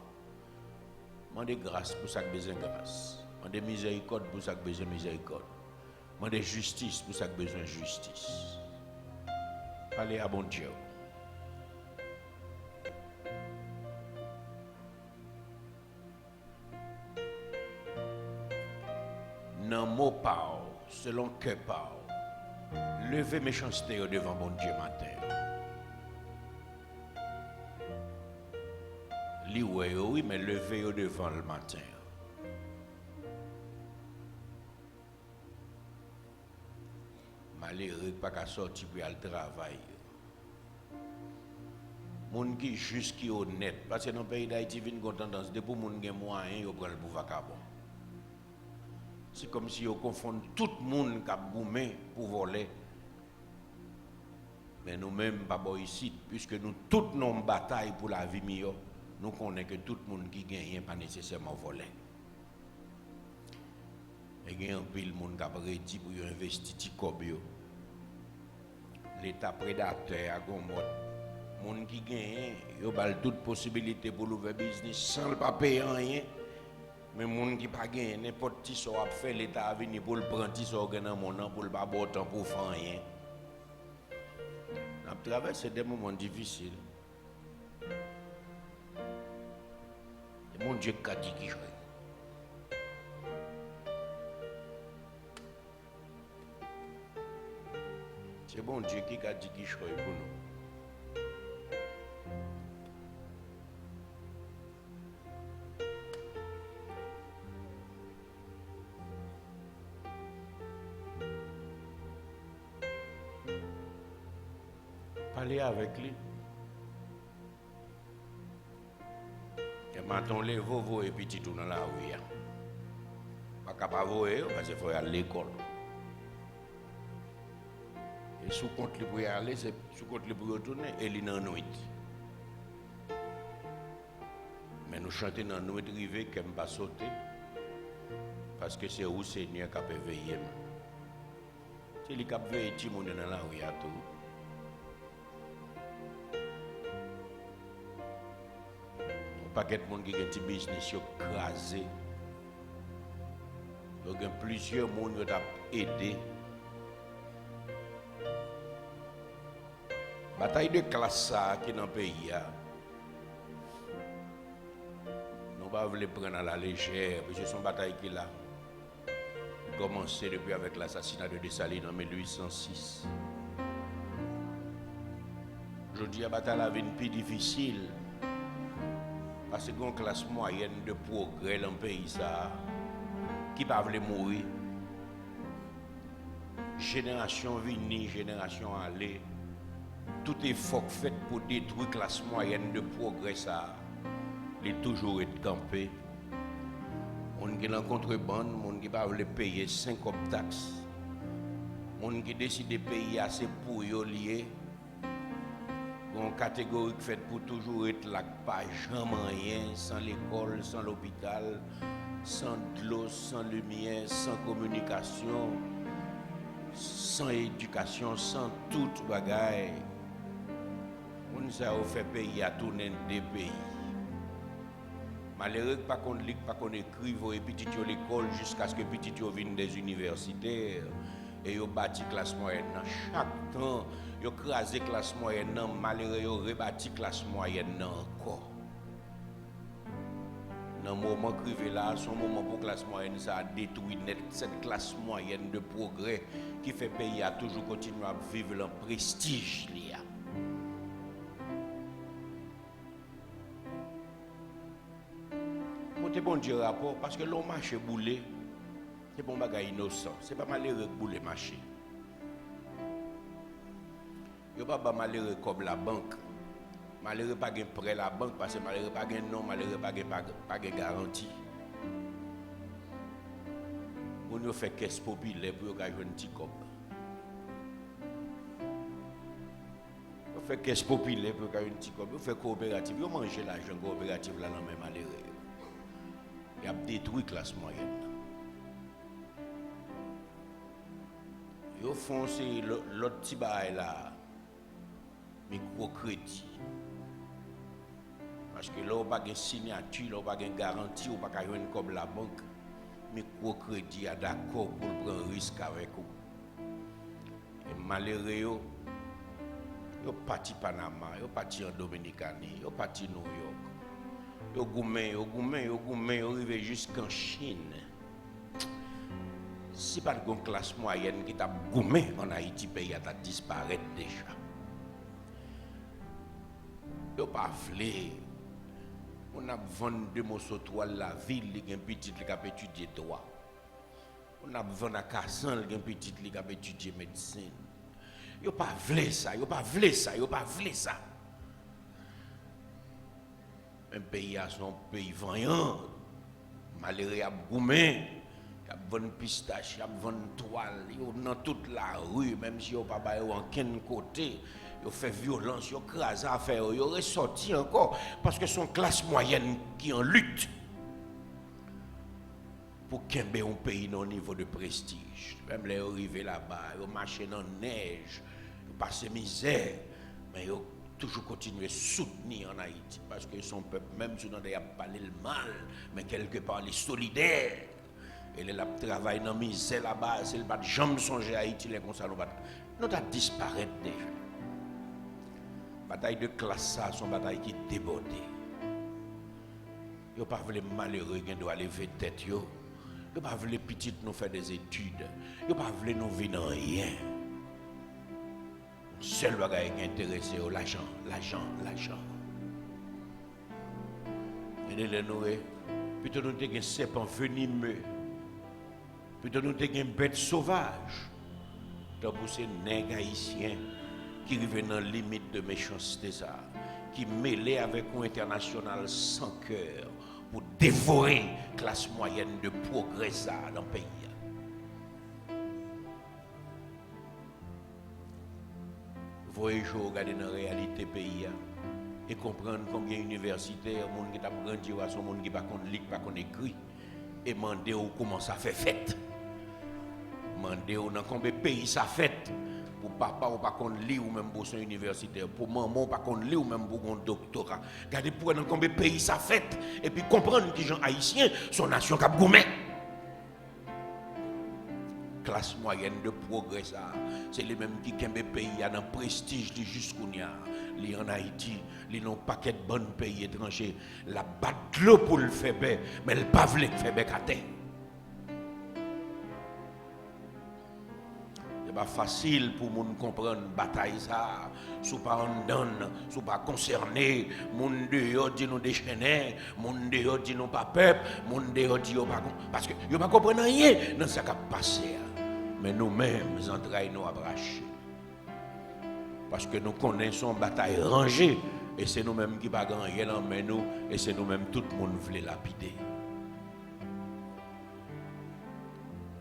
Demandez grâce pour ça que besoin de grâce. Demandez miséricorde pour ça que besoin de miséricorde. Demandez justice pour ça que besoin de justice. Parlez à bon Dieu. Nan mot pas, selon que pas, levez méchanceté devant bon Dieu matin. Li oui, mais levez devant le matin. Malheureux pas qu'à sortir pour aller travailler. Moun qui juste qui honnête parce que dans le pays d'Haïti vient une tendance de pour moun gen moyen yo prend pour vagabond. C'est comme si on confond tout le monde qui a boumé pour voler. Mais nous-mêmes, pas ici, puisque nous toutes nos batailles pour la vie meilleure, nous connaissons que tout le monde qui gagne pas nécessairement voler. Il y a un pile de monde qui a réussi pour investir dans le l'État prédateur a gommot. Monde qui gagne, il a toute possibilité pour l'ouvrir business sans le pas payer rien. Mais moun qui pas gagné n'importe qui soit fait l'État venir pour le prendre ti so dans mon an pour le pas bon temps pour faire rien. À travers des moments difficiles. Et mon Dieu qu'a dit qui joue. C'est bon Dieu qui a dit qui joue pour nous. Parlez avec lui. Et maintenant, les vos et petits tout dans la rue. Pas capable de voir parce qu'il faut aller à l'école. Et sous compte le pour y aller, c'est sous compte le pour retourner et il est dans la nuit. Mais nous chantons dans la nuit rivée qui ne pas sauter. Parce que c'est où le Seigneur qui peut veiller. C'est lui qui peut veiller tout le monde dans la rue à tout. Paquet de monde qui a un petit business crasé. Il y a plusieurs monde qui ont aidé. Bataille de classe qui est dans le pays. Nous ne pouvons pas prendre à la légère, parce que c'est une bataille qui a commencé depuis avec l'assassinat de Dessalines en 1806. Aujourd'hui, la bataille a été plus difficile. Parce qu'il y a une classe moyenne de progrès dans le pays ça, qui ne peut pas mourir. Génération venue, génération allée, tout effort fait pour détruire la classe moyenne de progrès ça, il est toujours été campé. On qui est en contrebande, on qui ne peut pas payer 5 taxes, on qui décide de payer assez pour y lier. Une catégorie faite pour toujours être là, pas jamais rien, sans l'école, sans l'hôpital, sans de l'eau, sans lumière, sans communication, sans éducation, sans toute bagaille. On nous a fait payer à tourner des pays. Malheureux pas qu'on lit, pas qu'on écrive, et petit à l'école jusqu'à ce que petit vienne des universitaires et yo bâti classe moyenne. Chaque temps, yo crasé classe moyenne, malheureux yo rebâti classe moyenne encore. Dans le moment crivé là, son moment pour classe moyenne, ça a détruit net cette classe moyenne de progrès qui fait pays à toujours continuer à vivre le prestige là. Montez bon Dieu rapport parce que l'on marche boulé. C'est bon bagay innocent. C'est pas malheureux que boule marché. Yo pas malheureux comme la banque. Malheureux pas gain prêt la banque parce que malheureux pas gain non, malheureux pas gain garantie. On yo fait caisse populaire pour yo jouer un petit cop. On fait caisse populaire pour jouer un petit cop. On fait coopérative, yo manger l'argent coopérative là dans même malheureux. Il a détruit la classe moyenne. Ils font l'autre petit bail là, microcrédit. Parce que là, on n'a pas de signature, on n'a pas de garantie, on n'a pas de comme la banque. Microcrédit est d'accord pour prendre un risque avec vous. Et malheureux, Yo parti Panama, yo parti en Dominicanie, yo parti New York. Yo goumé, yo arrivé jusqu'en Chine. Si pas de classe moyenne qui t'a goumé en Haïti, pays a disparu déjà. Yo pas vle. On a vendu deux morceaux toile la ville, il y a un petit qui a étudié droit. On a vendu à Cassan, il y a un petit qui a étudié médecine. Yo pas vle ça. Un pays a son pays vaillant, malheureux à goumé, a vendu pistache, a vendu toile, yo dans toute la rue, même si yo pas ba yo en ken côté. Yo fait violence, yo crase affaire, yo ressorti encore parce que son classe moyenne qui en lutte pour qu'embe un pays au niveau de prestige. Même les arrivés là-bas, yo marché dans neige, yo passé misère, mais yo toujours continuer à soutenir en Haïti parce que son peuple même si on a parlé le mal, mais quelque part il est solidaire. Et les travail dans misère là-bas, c'est le pas de jamais songer à Haïti les comme ça nous va disparaître déjà. Bataille de classe, ça, son bataille qui est débordée. Yo pas voulu malheureux qui doit lever tête yo. Yo pas voulu petit nous faire des études. Yo pas voulu nous vivre dans rien. Seul bagage qui intéresse l'argent. Et nous plutôt nous te un serpent venimeux. Plutôt nous te une bête sauvage. Tant pour ces nègres haïtiens qui arrivent dans la limite de méchanceté, ça, qui mêlent avec un international sans cœur pour dévorer la classe moyenne de progrès dans le pays. Voyez, regarder dans la réalité du pays et comprendre combien d'universitaires, gens qui ont grandi, sont gens qui ne connaissent pas lire, pas écrit, et demander comment ça fait fête. Demander dans combien de pays ça fait. Pour papa ou pas qu'on lit ou même pour son universitaire, pour maman ou pas qu'on lit ou même pour un doctorat. Regardez pour dans combien de pays ça fait et puis comprendre que les gens haïtiens sont nation cap gourmet. Classe moyenne de progrès ça, c'est les mêmes qui kembe pays dans prestige jusqu'où y a. Li en Haïti, li non paquet de bons pays étrangers, la battre l'eau pour le faire mais le pas veut faire à terre. Pas facile pour moun comprendre bataille ça sous pas en donne sous pas concerné moun de yo dit nous déchaîner moun de yo dit nous pas peuple moun de yo dit yo pas parce que yo pas comprendre rien dans ça qui a passé mais nous-mêmes entrailles nous arracher parce que nous connaissons bataille rangée et c'est nous-mêmes qui pas gagner dans mais nous et c'est nous-mêmes tout le monde veut lapider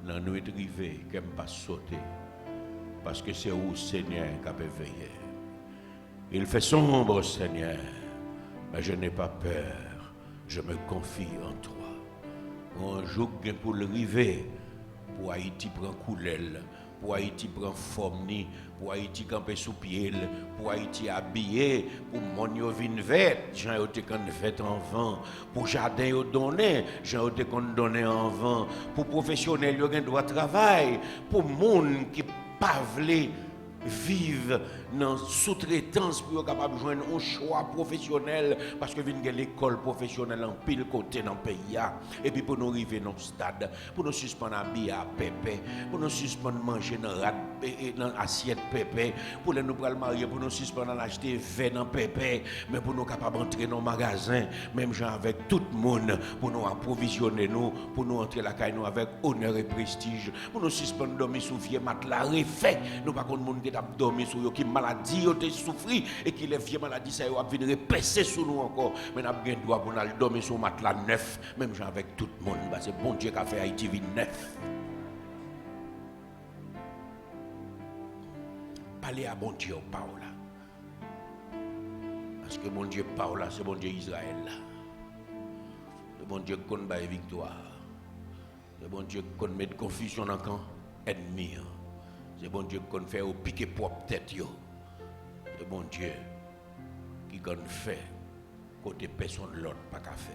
la nuit arrivée qu'aime pas sauter. Parce que c'est où Seigneur qui a veillé. Il fait sombre, Seigneur, mais je n'ai pas peur. Je me confie en toi. Un jour pour le river, pour Haïti prendre coulelle, pour Haïti prendre forme, pour Haïti camper sous pied, pour Haïti habiller, pour mon yo vin vête, j'en ai qu'on fait en vent, pour jardin yo donné, j'en ai qu'on donné en vent, pour professionnel yo gen droit travail, pour monde qui pas vle vivre dans sous-traitance pour être capable de joindre un choix professionnel parce que vient l'école professionnelle en pile côté dans le pays et puis pour nous arriver dans le stade pour nous suspendre habiller à pépé pour nous suspendre manger dans assiette pépé pour nous prendre marier pour nous suspendre acheter vin dans pépé mais pour nous capable entrer dans le magasin même gens avec tout le monde pour nous approvisionner nous pour nous entrer la caille nous avec honneur et prestige pour nous suspendre dormir sous vieux matelas refait nous pas contre monde qui t'a dormi sous qui maladie yo te souffri et qui les vieux maladies ça yo a venir repasser sur nous encore mais n'a bien droit pour nous dormir sur matelas neuf même gens avec tout le monde parce que bon Dieu qui a fait Haïti vin neuf parler à bon Dieu Paola parce que bon Dieu Paola c'est bon Dieu Israël là c'est bon Dieu qu'on baille victoire c'est bon Dieu qu'on met confusion dans camp ennemi c'est bon Dieu qu'on fait au piquer propre tête yo c'est bon Dieu qui qu'on fait côté personne l'autre pas qu'à faire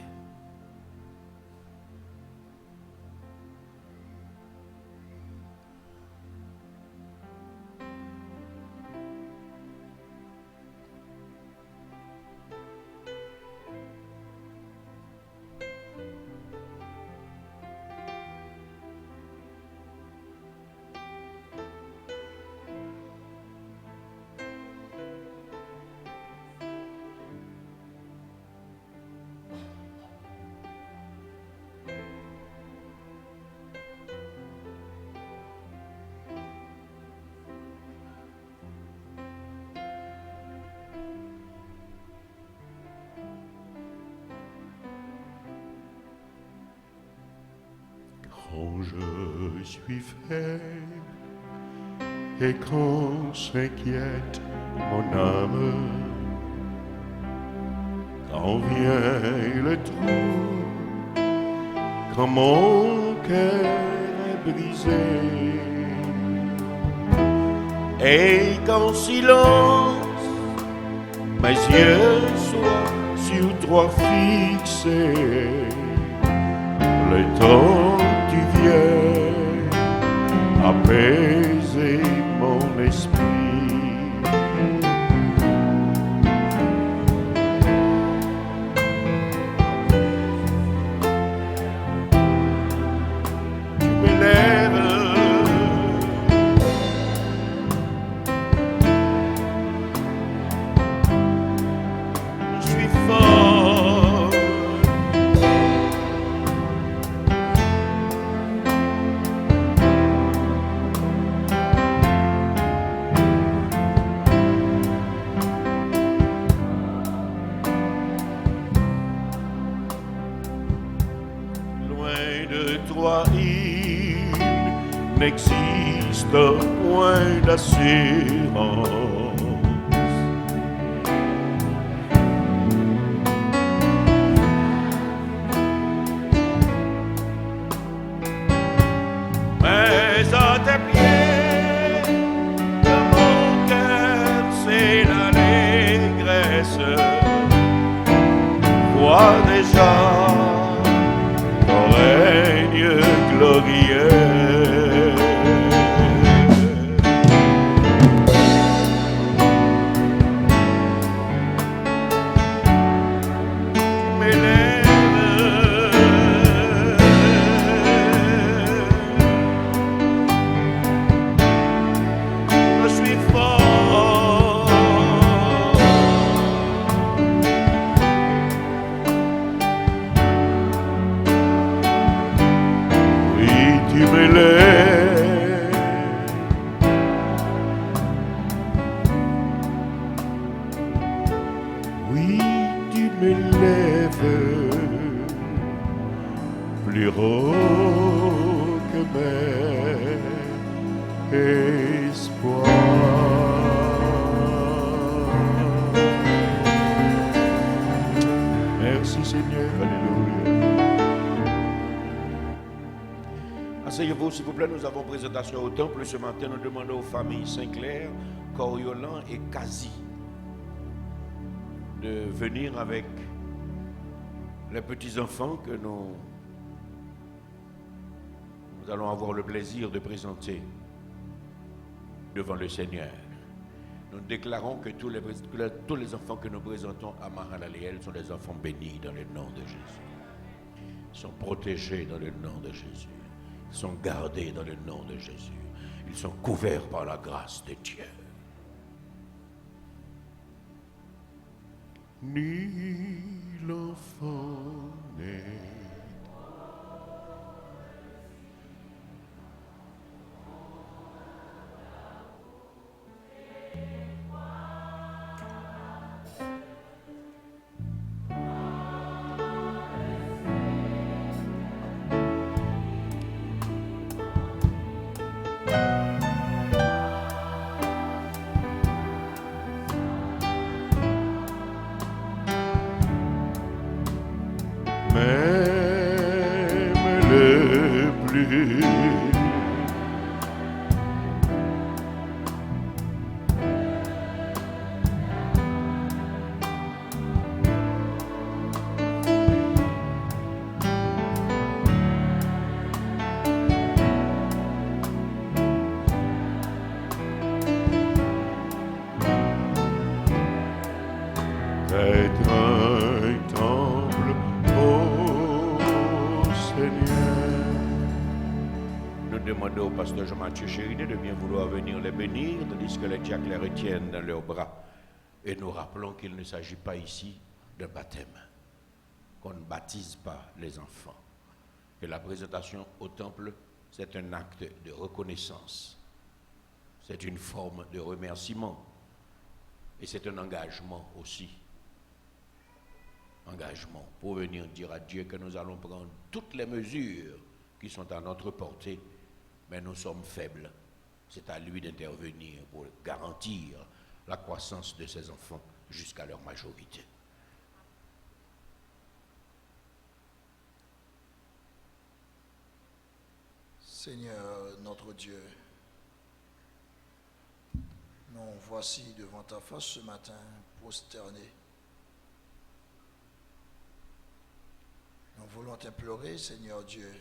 Quand je suis faible et quand s'inquiète mon âme, quand vient le trou, quand mon cœur est brisé, et qu'en silence mes yeux soient sur toi fixés, le temps tu viens apaiser mon esprit. Tu m'élèves, je suis fort. Loin de toi, il n'existe point d'assurance. Mais à tes pieds, de mon cœur, c'est l'allégresse. Vois déjà ton règne glorieux. Mes lèvres, je suis fort. Oui, tu m'élèves. Oui, tu m'élèves plus haut que mes espoirs. Merci Seigneur, alléluia. Asseyez-vous s'il vous plaît, nous avons présentation au temple. Ce matin, nous demandons aux familles Saint-Clair, Coriolan et Kazi de venir avec les petits-enfants que nous allons avoir le plaisir de présenter devant le Seigneur. Nous déclarons que tous les enfants que nous présentons à Mahalaleel sont des enfants bénis dans le nom de Jésus. Ils sont protégés dans le nom de Jésus. Ils sont gardés dans le nom de Jésus. Ils sont couverts par la grâce de Dieu. Nul enfant né même le plus être un temple au Seigneur. Nous demandons au pasteur Jean-Mathieu Chérinet de bien vouloir venir les bénir, tandis que les diacres les retiennent dans leurs bras. Et nous rappelons qu'il ne s'agit pas ici de baptême, qu'on ne baptise pas les enfants. Que la présentation au temple, c'est un acte de reconnaissance. C'est une forme de remerciement. Et c'est un engagement aussi. Engagement pour venir dire à Dieu que nous allons prendre toutes les mesures
qui sont à notre portée, mais nous sommes faibles. C'est à lui d'intervenir pour garantir la croissance de ses enfants jusqu'à leur majorité.
Seigneur notre Dieu, nous voici devant ta face ce matin, prosternés. Nous voulons t'implorer, Seigneur Dieu,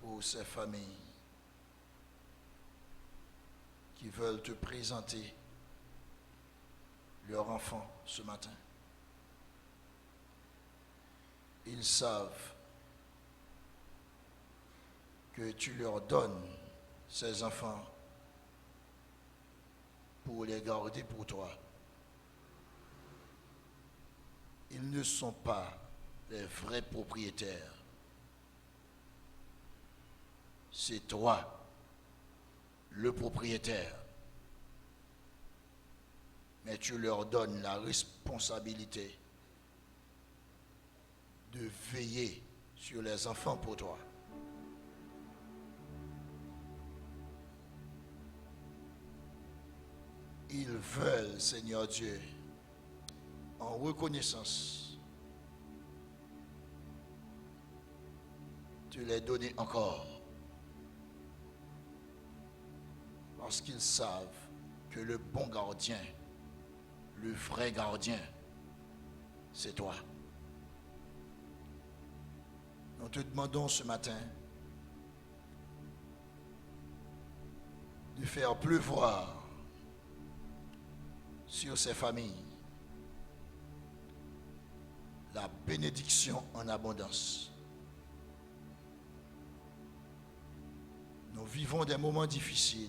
pour ces familles qui veulent te présenter leurs enfants ce matin. Ils savent que tu leur donnes ces enfants pour les garder pour toi. Ils ne sont pas les vrais propriétaires. C'est toi, le propriétaire. Mais tu leur donnes la responsabilité de veiller sur les enfants pour toi. Ils veulent, Seigneur Dieu, en reconnaissance, te les donner encore. Parce qu'ils savent que le bon gardien, le vrai gardien, c'est toi. Nous te demandons ce matin de faire pleuvoir sur ces familles la bénédiction en abondance. Nous vivons des moments difficiles.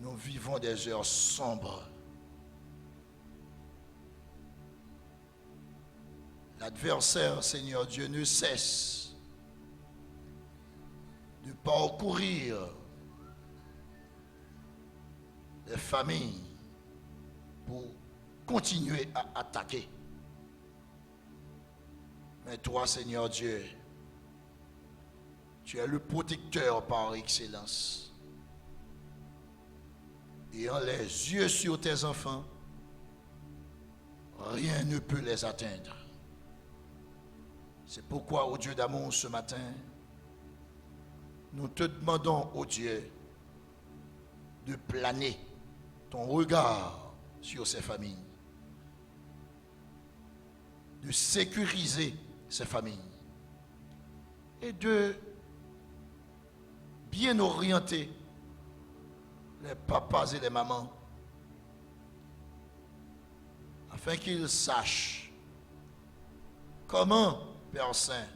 Nous vivons des heures sombres. L'adversaire, Seigneur Dieu, ne cesse de parcourir les familles pour continuer à attaquer. Mais toi, Seigneur Dieu, tu es le protecteur par excellence. Ayant les yeux sur tes enfants, rien ne peut les atteindre. C'est pourquoi, ô Dieu d'amour, ce matin, nous te demandons, ô Dieu, de planer ton regard sur ces familles, de sécuriser ces familles et de bien orienter les papas et les mamans afin qu'ils sachent comment, Père Saint,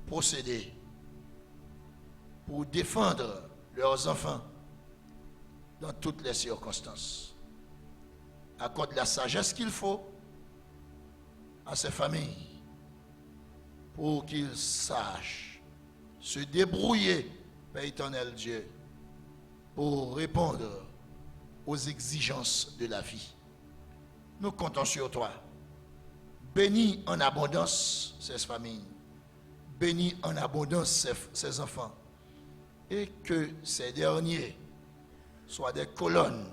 procéder pour défendre leurs enfants dans toutes les circonstances. Accorde la sagesse qu'il faut à ces familles pour qu'ils sachent se débrouiller, Père éternel Dieu, pour répondre aux exigences de la vie. Nous comptons sur toi. Bénis en abondance ces familles. Bénis en abondance ces enfants. Et que ces derniers soient des colonnes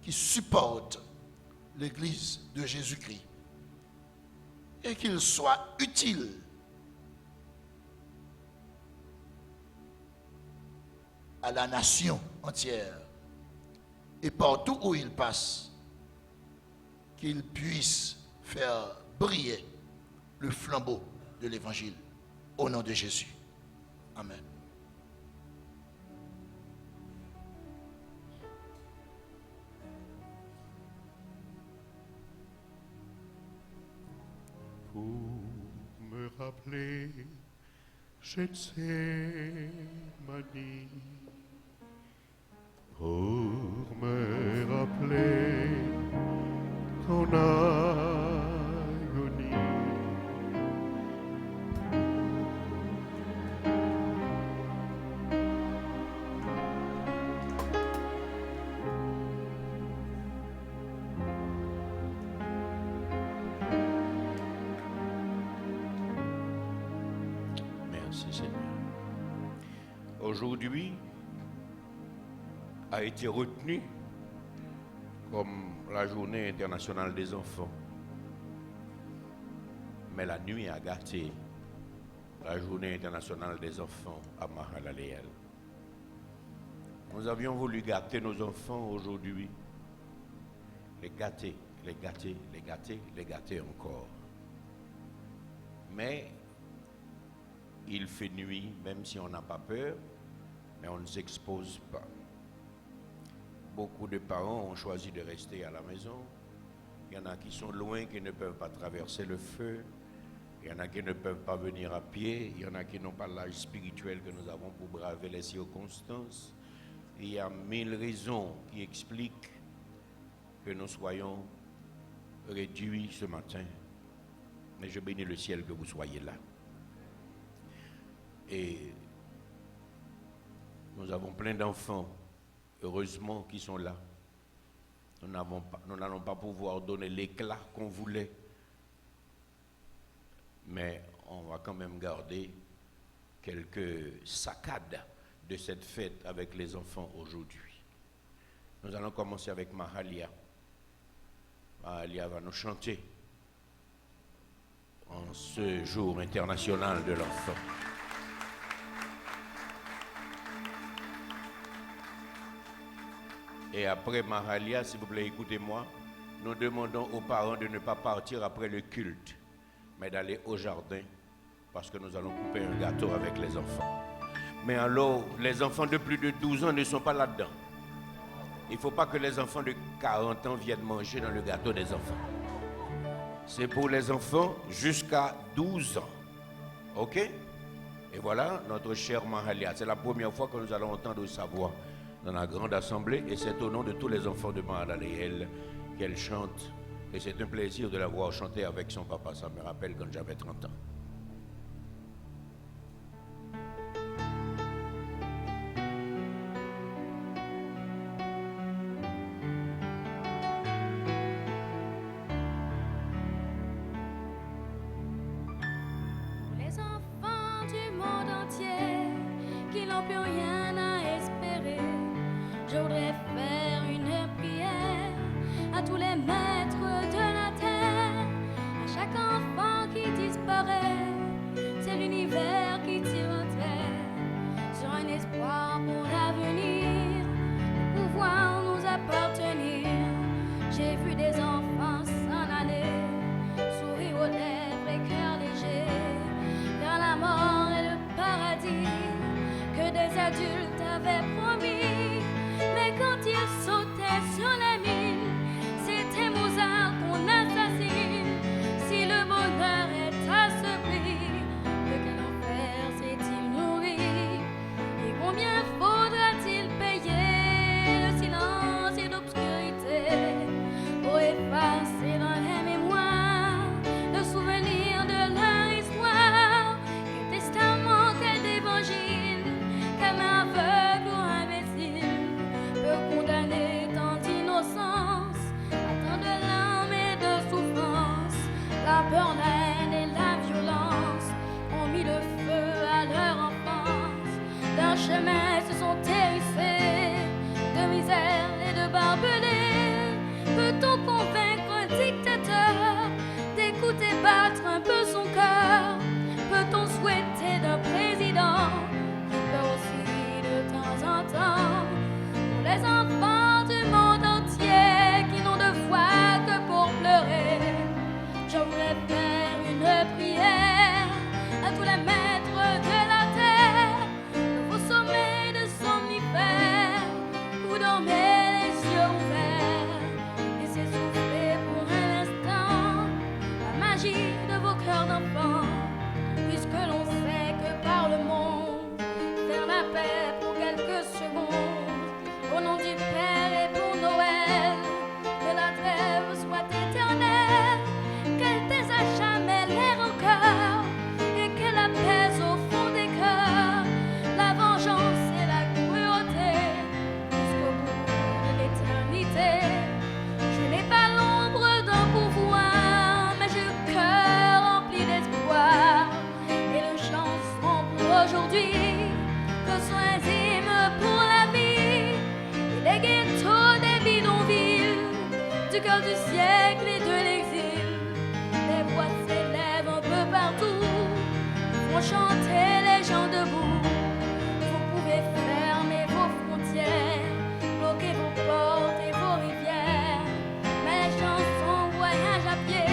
qui supportent l'Église de Jésus-Christ. Et qu'ils soient utiles à la nation entière. Et partout où ils passent, qu'ils puissent faire briller le flambeau de l'Évangile. Au nom de Jésus. Amen.
Pour me rappeler Gethsémani, pour me rappeler ton agonie, Merci Seigneur. Aujourd'hui a été retenu comme la journée internationale des enfants. Mais la nuit a gâté la journée internationale des enfants à Mahalaleel. Nous avions voulu gâter nos enfants aujourd'hui. Les gâter, les gâter, les gâter, les gâter encore. Mais il fait nuit, même si on n'a pas peur, mais on ne s'expose pas. Beaucoup de parents ont choisi de rester à la maison. Il y en a qui sont loin, qui ne peuvent pas traverser le feu. Il y en a qui ne peuvent pas venir à pied. Il y en a qui n'ont pas l'âge spirituel que nous avons pour braver les circonstances. Il y a 1000 raisons qui expliquent que nous soyons réduits ce matin. Mais je bénis le ciel que vous soyez là. Et nous avons plein d'enfants, heureusement, qui sont là. Nous n'allons pas pouvoir donner l'éclat qu'on voulait. Mais on va quand même garder quelques saccades de cette fête avec les enfants aujourd'hui. Nous allons commencer avec Mahalia. Mahalia va nous chanter en ce jour international de l'enfant. Et après Mahalia, s'il vous plaît, écoutez-moi, nous demandons aux parents de ne pas partir après le culte, mais d'aller au jardin, parce que nous allons couper un gâteau avec les enfants. Mais alors, les enfants de plus de 12 ans ne sont pas là-dedans. Il ne faut pas que les enfants de 40 ans viennent manger dans le gâteau des enfants. C'est pour les enfants jusqu'à 12 ans. OK? Et voilà notre chère Mahalia. C'est la première fois que nous allons entendre sa voix dans la grande assemblée. Et c'est au nom de tous les enfants de Mahalaleel qu'elle chante. Et c'est un plaisir de la voir chanter avec son papa. Ça me rappelle quand j'avais 30 ans.
Les enfants du monde entier qui n'ont plus rien à espérer, je voudrais faire une prière à tous les maîtres de la terre, à chaque enfant qui disparaît. C'est l'univers qui tire en terre sur un espoir pour l'avenir, pour pouvoir nous appartenir. J'ai vu des enfants s'en aller, sourire aux lèvres et cœur léger, vers la mort et le paradis que des adultes avaient promis. Mais quand ils sautaient sur les mines, c'était mon du cœur du siècle et de l'exil. Les voix s'élèvent un peu partout, font chanter les gens debout. Vous pouvez fermer vos frontières, bloquer vos portes et vos rivières, mais les chansons voyagent à pied,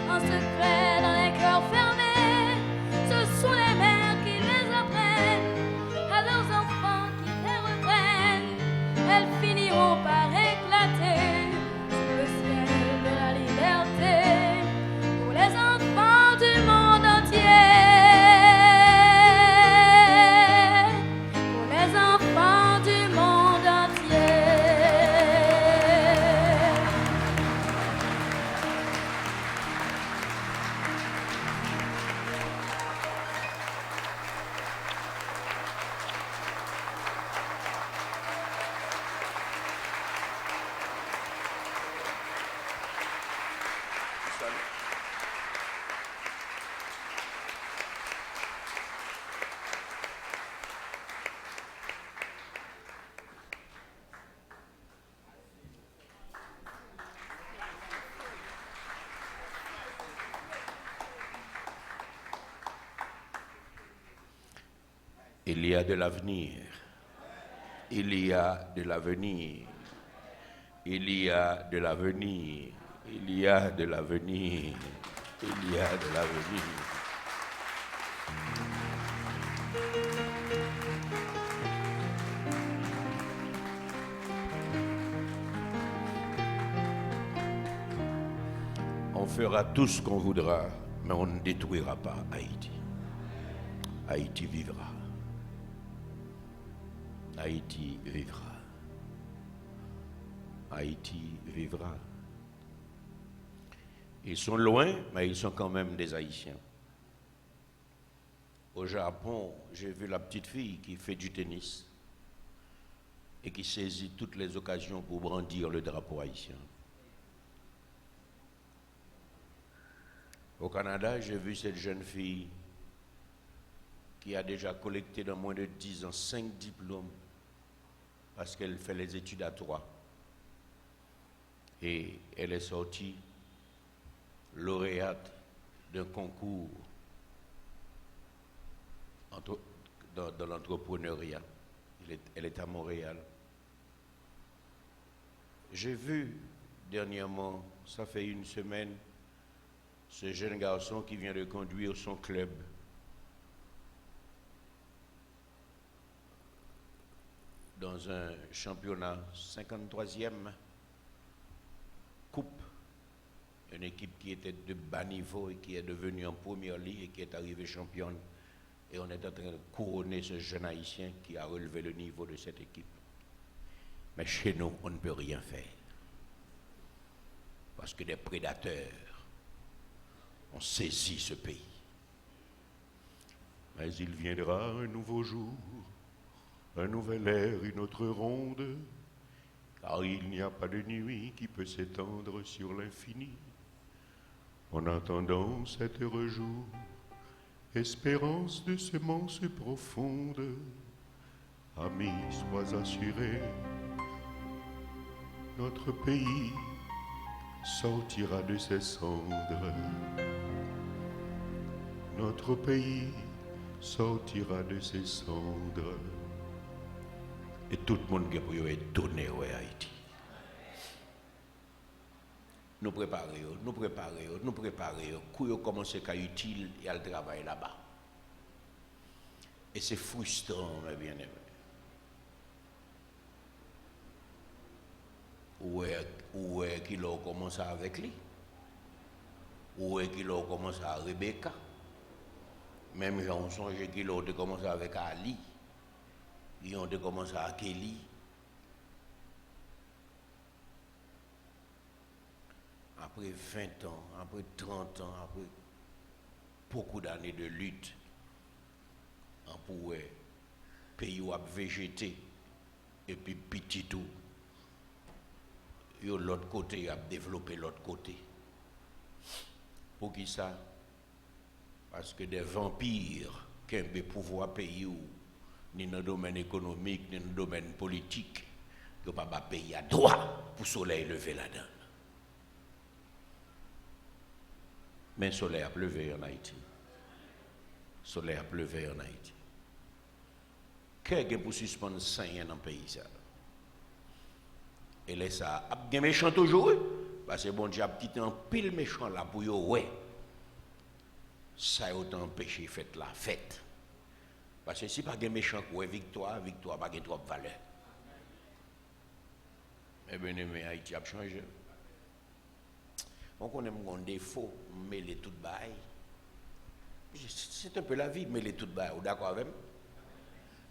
en secret dans les cœurs fermés. Ce sont les mères qui les apprennent à leurs enfants qui les reprennent. Elles finiront par éclater sous le ciel de la liberté pour les enfants du monde entier. Pour les enfants du monde entier.
Il y a de l'avenir. Il y a de l'avenir. Il y a de l'avenir. Il y a de l'avenir. Il y a de l'avenir. On fera tout ce qu'on voudra, mais on ne détruira pas Haïti. Haïti vivra. Haïti vivra. Haïti vivra. Ils sont loin, mais ils sont quand même des Haïtiens. Au Japon, j'ai vu la petite fille qui fait du tennis et qui saisit toutes les occasions pour brandir le drapeau haïtien. Au Canada, j'ai vu cette jeune fille qui a déjà collecté dans moins de 10 ans 5 diplômes parce qu'elle fait les études à 3. Et elle est sortie lauréate d'un concours dans l'entrepreneuriat. Elle est à Montréal. J'ai vu dernièrement, ça fait une semaine, ce jeune garçon qui vient de conduire son club dans un championnat 53e coupe, une équipe qui était de bas niveau et qui est devenue en première ligue et qui est arrivée championne. Et on est en train de couronner ce jeune haïtien qui a relevé le niveau de cette équipe. Mais chez nous, on ne peut rien faire. Parce que des prédateurs ont saisi ce pays. Mais il viendra un nouveau jour, un nouvel air, une autre ronde, car il n'y a pas de nuit qui peut s'étendre sur l'infini. En attendant cet heureux jour, espérance de semences profondes, amis, sois assurés, notre pays sortira de ses cendres. Notre pays sortira de ses cendres. Et tout le monde qui peut être donné à Haïti. Nous préparons. Quand commence à utile, il y a le travail là-bas. Et c'est frustrant, mes bien-aimés. Où est qu'il a commencé avec lui? Où est qu'il a commencé avec Rebecca? Même j'en songe qu'il a commencé avec Ali. Ils ont commencé avec Kelly. Après 20 ans, après 30 ans, après beaucoup d'années de lutte, pour le pays a végété et puis petit tout, l'autre côté a développé l'autre côté. Pour qui ça? Parce que des vampires qui ont des pouvoirs pays ni dans le domaine économique, ni dans le domaine politique, qui n'ont pas payé à droit pour le soleil lever la donne. Mais le soleil a pleuvé en Haïti. Le soleil a pleuvé en Haïti. Qu'est-ce pour suspendre 5 ans dans le pays ça? Et là, ça a bien méchant toujours. Parce que bon Dieu a quitté un pile méchant là pour yo, ouais. Ça a autant empêché fête la fête. Parce que si pas de méchant pour victoire, victoire pas de trop de valeur. Mais bien aimé, Haïti a changé. On connaît mon défaut, mêler tout bail. C'est un peu la vie, mêler tout bail. Vous d'accord avec moi?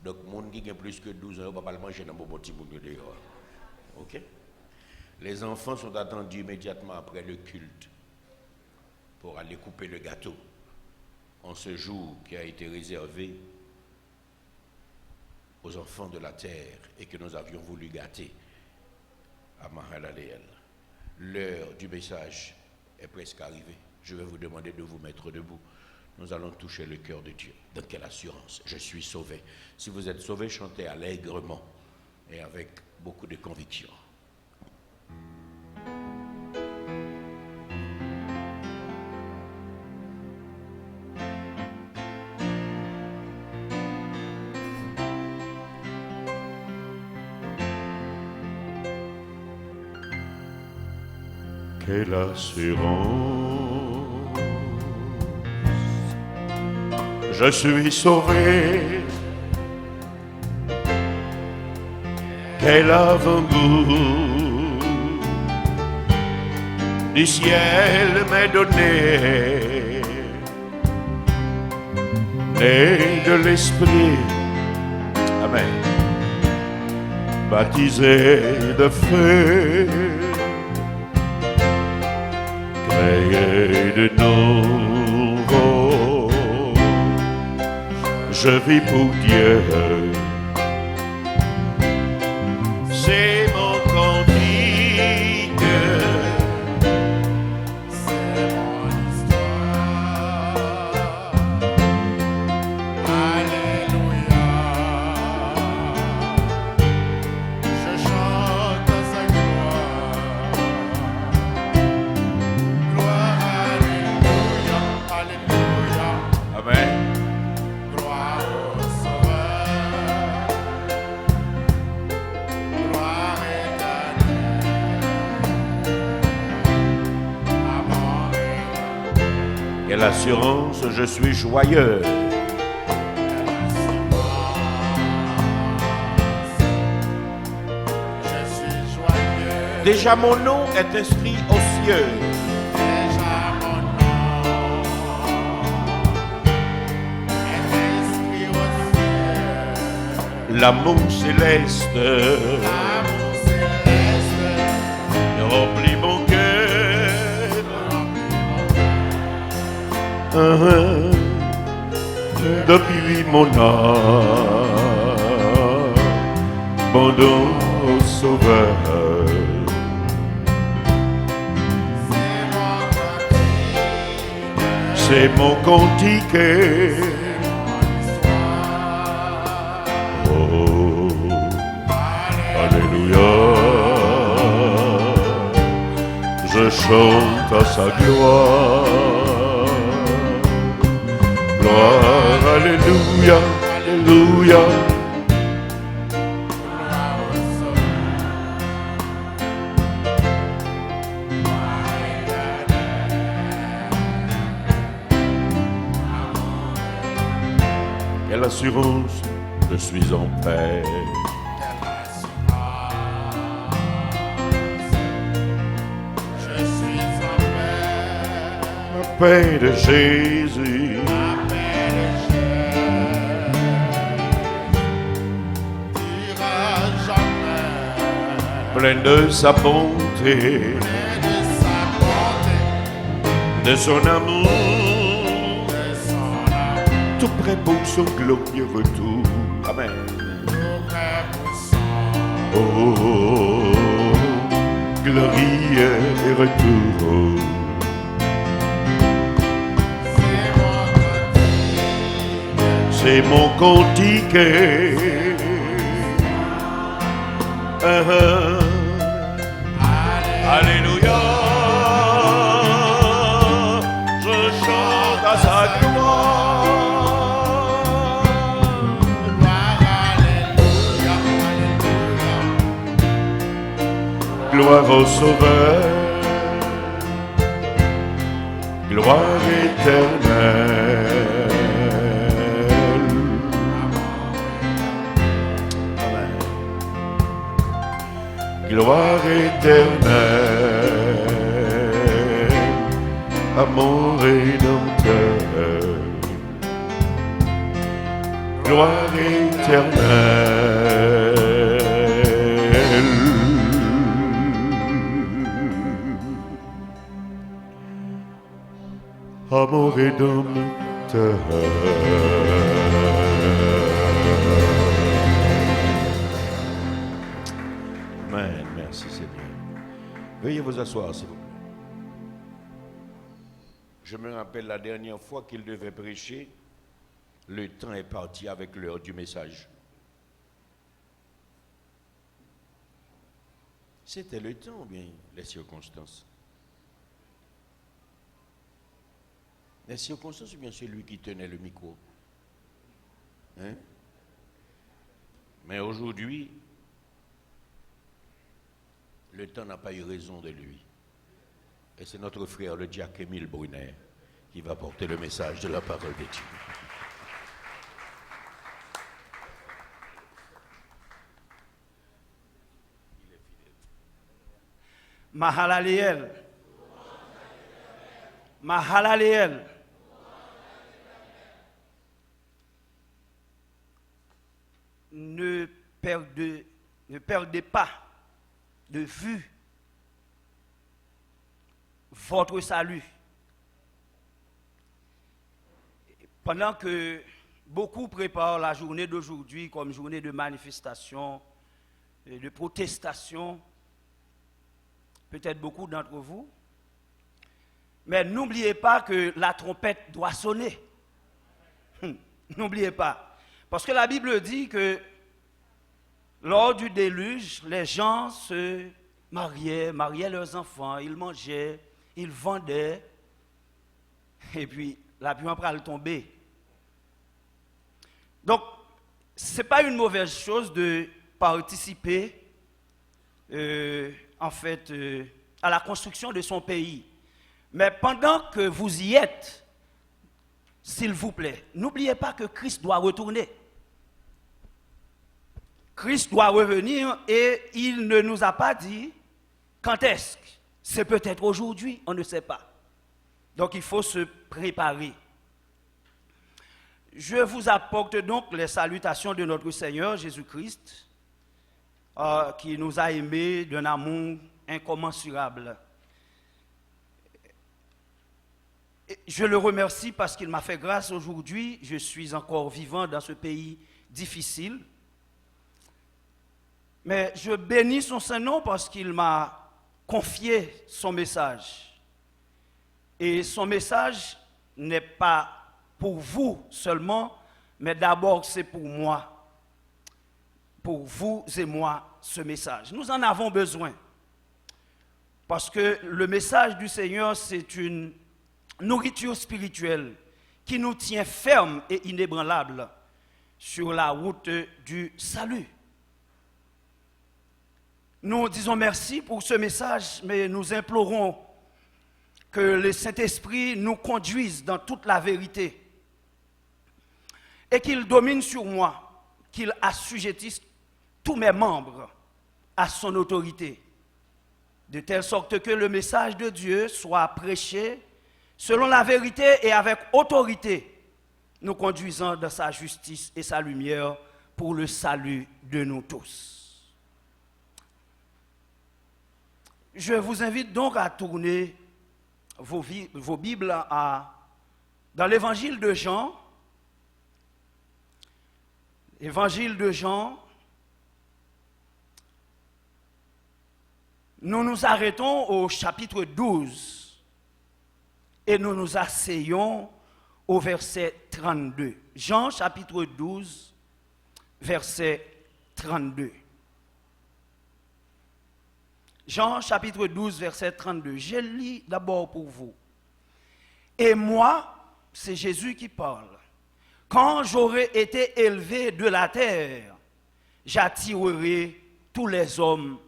Donc, les gens qui ont plus que 12 ans ne peuvent pas le manger dans mon petit bout de dehors. Ok? Les enfants sont attendus immédiatement après le culte pour aller couper le gâteau en ce jour qui a été réservé aux enfants de la terre et que nous avions voulu gâter à Mahalaleel. L'heure du message est presque arrivée. Je vais vous demander de vous mettre debout. Nous allons toucher le cœur de Dieu. Dans quelle assurance? Je suis sauvé. Si vous êtes sauvé, chantez allègrement et avec beaucoup de conviction.
Quelle assurance, je suis sauvé. Quel avant-goût du ciel m'est donné, né de l'esprit, amen, baptisé de feu, créé de nouveau, je vis pour Dieu. C'est mon cantique, c'est mon histoire. Alléluia, je chante sa gloire. Gloire, alléluia, alléluia. Amen. Gloire au Sauveur. Gloire éternelle. Quelle assurance, je suis joyeux. Déjà mon nom est inscrit aux cieux. Déjà mon nom est inscrit aux cieux. L'amour céleste, remplit mon cœur. Depuis mon âme, mon don au Sauveur. C'est mon cantique, oh, alléluia, je chante à sa gloire, gloire, alléluia, alléluia. Quelle assurance, je suis en paix. Je suis en paix. La paix de Jésus. La paix de Jésus. Dira jamais. Pleine de sa bonté. Pleine de sa bonté. De son amour. Tout prêt pour son glorieux retour. Amen. Oh, glorieux retour. C'est mon cantique. Alléluia. Je Gloire au Sauveur, gloire éternelle. Amen. Gloire éternelle, amour rédempteur. Gloire éternelle. Amour rédempteur. Amen. Merci Seigneur. Veuillez vous asseoir s'il vous plaît. Je me rappelle la dernière fois qu'il devait prêcher, le temps est parti avec l'heure du message. C'était le temps ou bien les circonstances? Les circonstances ou bien celui qui tenait le micro? Hein? Mais aujourd'hui, le temps n'a pas eu raison de lui. Et c'est notre frère, le diacre Émile Brunner, qui va porter le message de la parole de Dieu.
Mahalaleel. Mahalaleel. Ne perdez pas de vue votre salut. Pendant que beaucoup préparent la journée d'aujourd'hui comme journée de manifestation, de protestation, peut-être beaucoup d'entre vous, mais n'oubliez pas que la trompette doit sonner. N'oubliez pas. Parce que la Bible dit que lors du déluge, les gens se mariaient leurs enfants, ils mangeaient, ils vendaient, et puis la pluie en pral tomber. Donc, ce n'est pas une mauvaise chose de participer, à la construction de son pays. Mais pendant que vous y êtes, s'il vous plaît, n'oubliez pas que Christ doit retourner. Christ doit revenir et il ne nous a pas dit quand est-ce. C'est peut-être aujourd'hui, on ne sait pas. Donc il faut se préparer. Je vous apporte donc les salutations de notre Seigneur Jésus-Christ, qui nous a aimés d'un amour incommensurable. Je le remercie parce qu'il m'a fait grâce aujourd'hui. Je suis encore vivant dans ce pays difficile. Mais je bénis son Saint-Nom parce qu'il m'a confié son message. Et son message n'est pas pour vous seulement, mais d'abord c'est pour moi. Pour vous et moi, ce message. Nous en avons besoin. Parce que le message du Seigneur, c'est une nourriture spirituelle qui nous tient fermes et inébranlables sur la route du salut. Nous disons merci pour ce message, mais nous implorons que le Saint-Esprit nous conduise dans toute la vérité et qu'il domine sur moi, qu'il assujettisse tous mes membres à son autorité, de telle sorte que le message de Dieu soit prêché selon la vérité et avec autorité, nous conduisant dans sa justice et sa lumière pour le salut de nous tous. Je vous invite donc à tourner vos Bibles dans l'évangile de Jean. Évangile de Jean. Nous nous arrêtons au chapitre 12 et nous nous asseyons au verset 32. Jean chapitre 12, verset 32. Jean chapitre 12, verset 32. Je lis d'abord pour vous. Et moi, c'est Jésus qui parle. Quand j'aurai été élevé de la terre, j'attirerai tous les hommes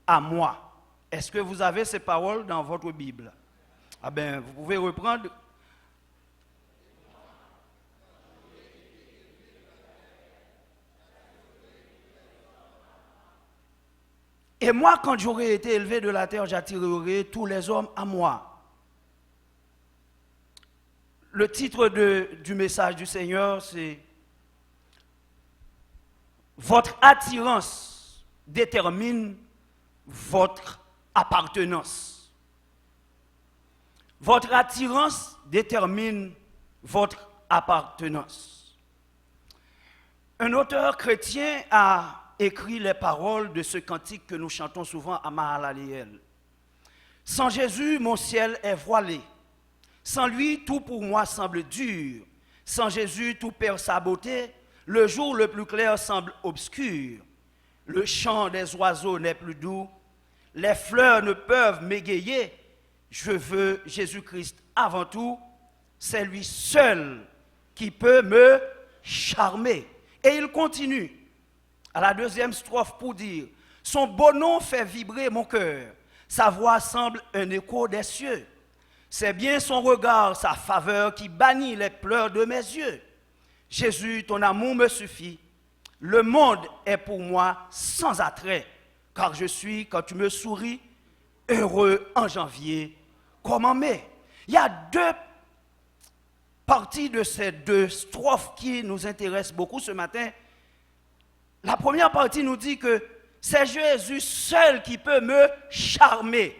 à moi. Est-ce que vous avez ces paroles dans votre Bible? Ah bien, vous pouvez reprendre. Et moi, quand j'aurai été élevé de la terre, j'attirerai tous les hommes à moi. Le titre du message du Seigneur, c'est « Votre attirance détermine votre appartenance. » Votre attirance détermine votre appartenance. Un auteur chrétien a écrit les paroles de ce cantique que nous chantons souvent à Mahalaleel. Sans Jésus, mon ciel est voilé. Sans lui, tout pour moi semble dur. Sans Jésus, tout perd sa beauté. Le jour le plus clair semble obscur. Le chant des oiseaux n'est plus doux. Les fleurs ne peuvent m'égayer. Je veux Jésus-Christ avant tout. C'est lui seul qui peut me charmer. Et il continue à la deuxième strophe pour dire « Son beau nom fait vibrer mon cœur. Sa voix semble un écho des cieux. C'est bien son regard, sa faveur qui bannit les pleurs de mes yeux. Jésus, ton amour me suffit. Le monde est pour moi sans attrait, car je suis, quand tu me souris, heureux en janvier comme en mai. » Il y a deux parties de ces deux strophes qui nous intéressent beaucoup ce matin. La première partie nous dit que c'est Jésus seul qui peut me charmer.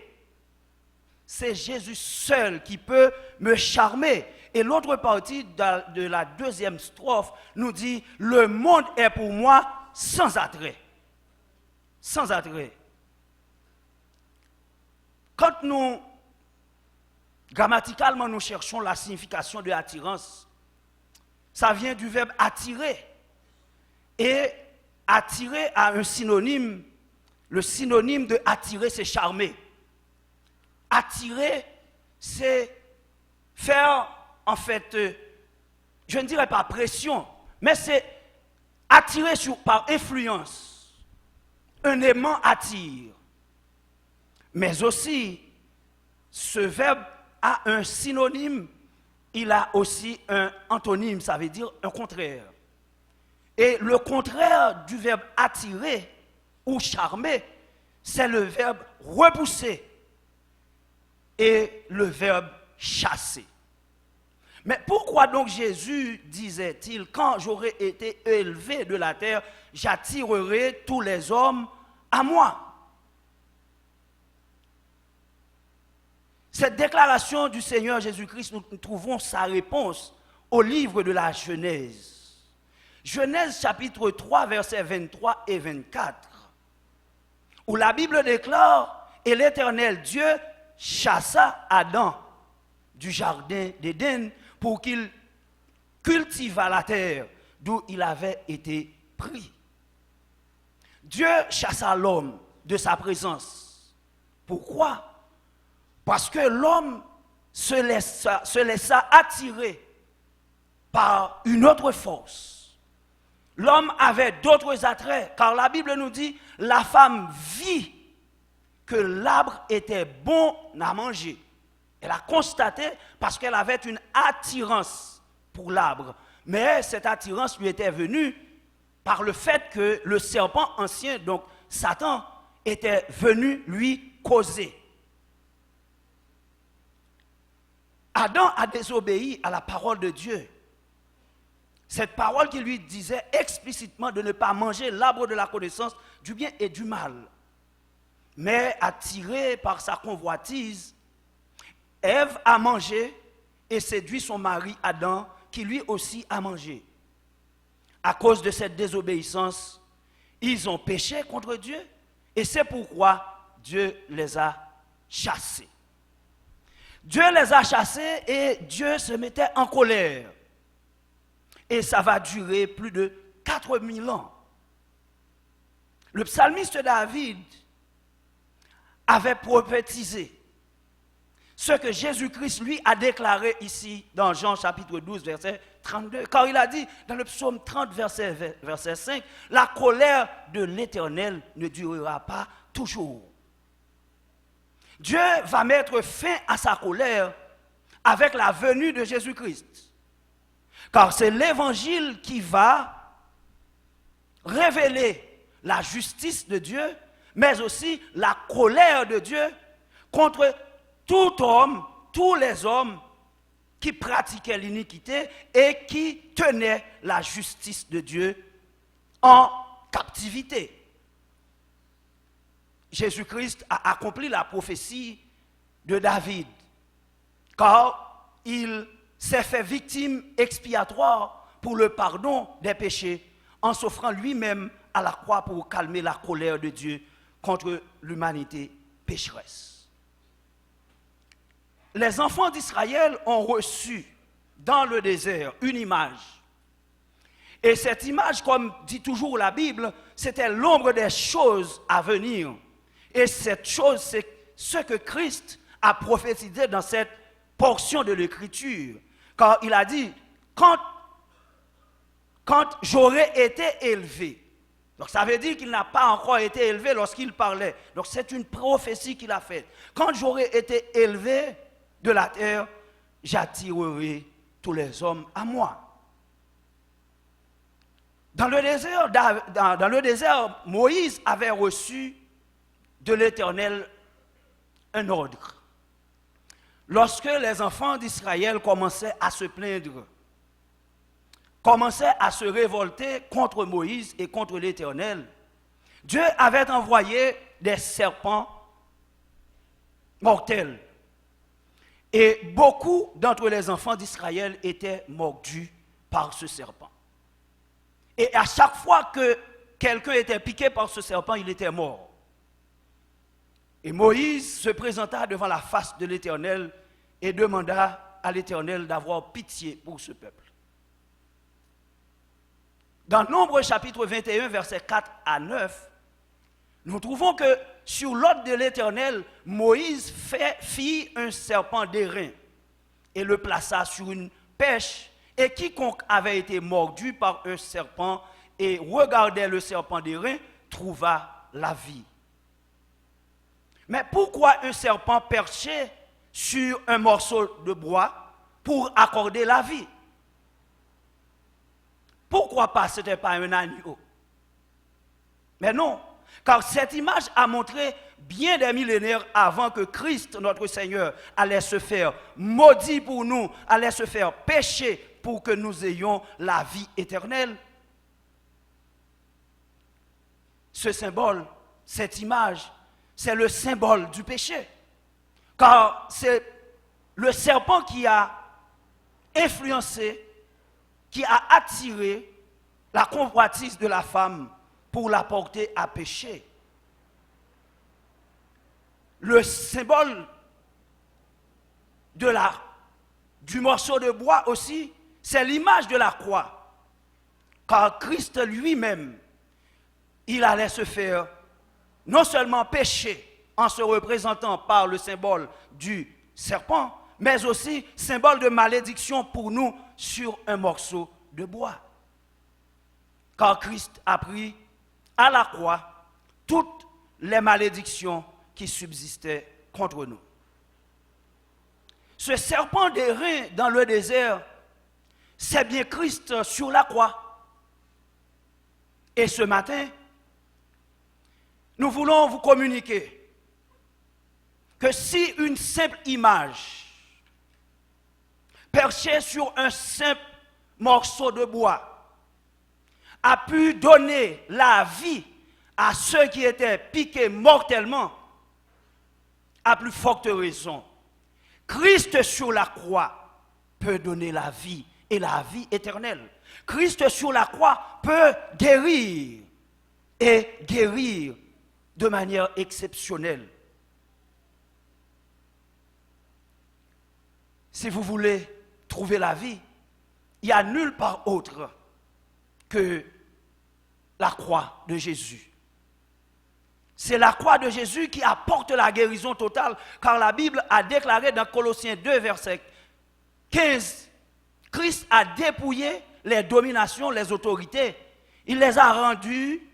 C'est Jésus seul qui peut me charmer. Et l'autre partie de la deuxième strophe nous dit « Le monde est pour moi sans attrait. » Sans attrait. Quand nous, grammaticalement, nous cherchons la signification de attirance, ça vient du verbe attirer. Et attirer a un synonyme, le synonyme de attirer, c'est charmer. Attirer, c'est faire, en fait, je ne dirais pas pression, mais c'est attirer par influence. Un aimant attire. Mais aussi, ce verbe a un synonyme, il a aussi un antonyme, ça veut dire un contraire. Et le contraire du verbe attirer ou charmer, c'est le verbe repousser et le verbe chasser. Mais pourquoi donc Jésus disait-il, quand j'aurai été élevé de la terre, j'attirerai tous les hommes à moi? Cette déclaration du Seigneur Jésus-Christ, nous trouvons sa réponse au livre de la Genèse. Genèse chapitre 3, versets 23 et 24, où la Bible déclare « Et l'Éternel Dieu chassa Adam du jardin d'Éden pour qu'il cultivât la terre d'où il avait été pris. » Dieu chassa l'homme de sa présence. Pourquoi? Parce que l'homme se laissa attirer par une autre force. L'homme avait d'autres attraits, car la Bible nous dit, la femme vit que l'arbre était bon à manger. Elle a constaté parce qu'elle avait une attirance pour l'arbre. Mais cette attirance lui était venue par le fait que le serpent ancien, donc Satan, était venu lui causer. Adam a désobéi à la parole de Dieu. Cette parole qui lui disait explicitement de ne pas manger l'arbre de la connaissance du bien et du mal. Mais attirée par sa convoitise, Ève a mangé et séduit son mari Adam, qui lui aussi a mangé. À cause de cette désobéissance, ils ont péché contre Dieu et c'est pourquoi Dieu les a chassés. Dieu les a chassés et Dieu se mettait en colère. Et ça va durer plus de 4000 ans. Le psalmiste David avait prophétisé ce que Jésus-Christ lui a déclaré ici dans Jean chapitre 12 verset 32. Car il a dit dans le psaume 30 verset 5, la colère de l'Éternel ne durera pas toujours. Dieu va mettre fin à sa colère avec la venue de Jésus-Christ. Car c'est l'évangile qui va révéler la justice de Dieu, mais aussi la colère de Dieu contre tout homme, tous les hommes qui pratiquaient l'iniquité et qui tenaient la justice de Dieu en captivité. Jésus-Christ a accompli la prophétie de David, car il s'est fait victime expiatoire pour le pardon des péchés, en s'offrant lui-même à la croix pour calmer la colère de Dieu contre l'humanité pécheresse. Les enfants d'Israël ont reçu dans le désert une image. Et cette image, comme dit toujours la Bible, c'était l'ombre des choses à venir. Et cette chose, c'est ce que Christ a prophétisé dans cette portion de l'Écriture. Car il a dit, quand j'aurai été élevé. Donc ça veut dire qu'il n'a pas encore été élevé lorsqu'il parlait. Donc c'est une prophétie qu'il a faite. Quand j'aurai été élevé de la terre, j'attirerai tous les hommes à moi. Dans le désert, Moïse avait reçu de l'Éternel un ordre. Lorsque les enfants d'Israël commençaient à se plaindre, commençaient à se révolter contre Moïse et contre l'Éternel, Dieu avait envoyé des serpents mortels. Et beaucoup d'entre les enfants d'Israël étaient mordus par ce serpent. Et à chaque fois que quelqu'un était piqué par ce serpent, il était mort. Et Moïse se présenta devant la face de l'Éternel et demanda à l'Éternel d'avoir pitié pour ce peuple. Dans Nombre chapitre 21, versets 4 à 9, nous trouvons que sur l'ordre de l'Éternel, Moïse fit un serpent d'airain et le plaça sur une pêche, et quiconque avait été mordu par un serpent et regardait le serpent d'airain trouva la vie. Mais pourquoi un serpent perché sur un morceau de bois pour accorder la vie? Pourquoi pas ce n'était pas un agneau? Mais non, car cette image a montré bien des millénaires avant que Christ, notre Seigneur, allait se faire maudit pour nous, allait se faire pécher pour que nous ayons la vie éternelle. Ce symbole, cette image, c'est le symbole du péché. Car c'est le serpent qui a influencé, qui a attiré la convoitise de la femme pour la porter à pécher. Le symbole du morceau de bois aussi, c'est l'image de la croix. Car Christ lui-même, il allait se faire non seulement pécher en se représentant par le symbole du serpent, mais aussi symbole de malédiction pour nous sur un morceau de bois. Car Christ a pris à la croix toutes les malédictions qui subsistaient contre nous. Ce serpent d'airain dans le désert, c'est bien Christ sur la croix. Et ce matin, nous voulons vous communiquer que si une simple image perchée sur un simple morceau de bois a pu donner la vie à ceux qui étaient piqués mortellement, à plus forte raison, Christ sur la croix peut donner la vie et la vie éternelle. Christ sur la croix peut guérir et guérir de manière exceptionnelle. Si vous voulez trouver la vie, il n'y a nulle part autre que la croix de Jésus. C'est la croix de Jésus qui apporte la guérison totale, car la Bible a déclaré dans Colossiens 2, verset 15, Christ a dépouillé les dominations, les autorités. Il les a rendues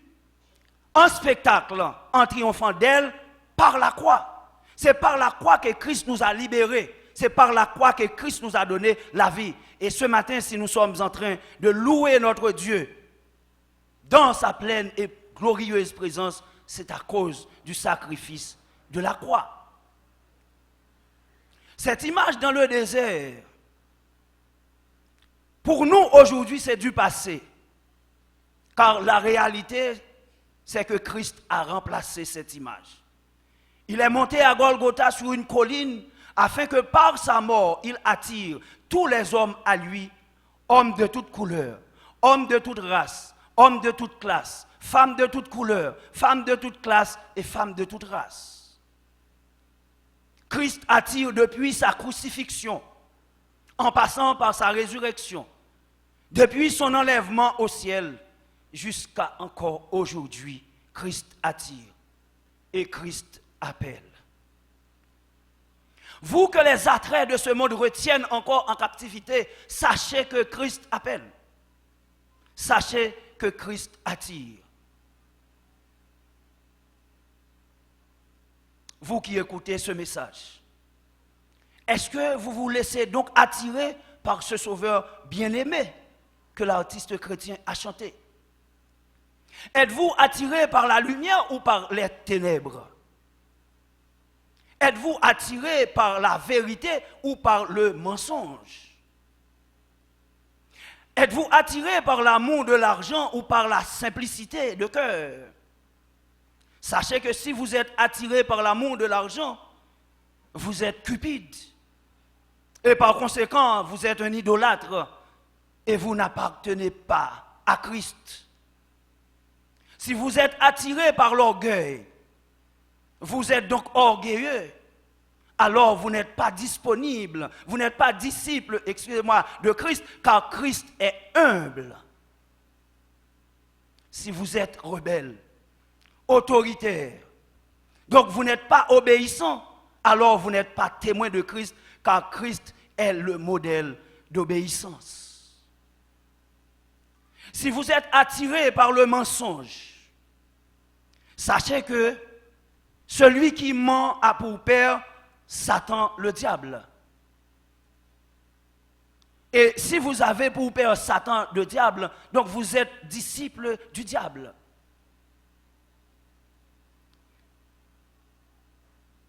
en spectacle, en triomphant d'elles par la croix. C'est par la croix que Christ nous a libérés. C'est par la croix que Christ nous a donné la vie. Et ce matin, si nous sommes en train de louer notre Dieu dans sa pleine et glorieuse présence, c'est à cause du sacrifice de la croix. Cette image dans le désert, pour nous aujourd'hui, c'est du passé. Car la réalité, c'est que Christ a remplacé cette image. Il est monté à Golgotha sur une colline afin que par sa mort, il attire tous les hommes à lui, hommes de toute couleur, hommes de toute race, hommes de toute classe, femmes de toute couleur, femmes de toute classe et femmes de toute race. Christ attire depuis sa crucifixion, en passant par sa résurrection, depuis son enlèvement au ciel, jusqu'à encore aujourd'hui, Christ attire et Christ appelle. Vous que les attraits de ce monde retiennent encore en captivité, sachez que Christ appelle. Sachez que Christ attire. Vous qui écoutez ce message, est-ce que vous vous laissez donc attirer par ce sauveur bien-aimé que l'artiste chrétien a chanté? Êtes-vous attiré par la lumière ou par les ténèbres? Êtes-vous attiré par la vérité ou par le mensonge? Êtes-vous attiré par l'amour de l'argent ou par la simplicité de cœur? Sachez que si vous êtes attiré par l'amour de l'argent, vous êtes cupide. Et par conséquent, vous êtes un idolâtre et vous n'appartenez pas à Christ. Si vous êtes attiré par l'orgueil, vous êtes donc orgueilleux, alors vous n'êtes pas disponible, vous n'êtes pas disciple, excusez-moi, de Christ, car Christ est humble. Si vous êtes rebelle, autoritaire, donc vous n'êtes pas obéissant, alors vous n'êtes pas témoin de Christ, car Christ est le modèle d'obéissance. Si vous êtes attiré par le mensonge, sachez que celui qui ment a pour père Satan le diable. Et si vous avez pour père Satan le diable, donc vous êtes disciple du diable.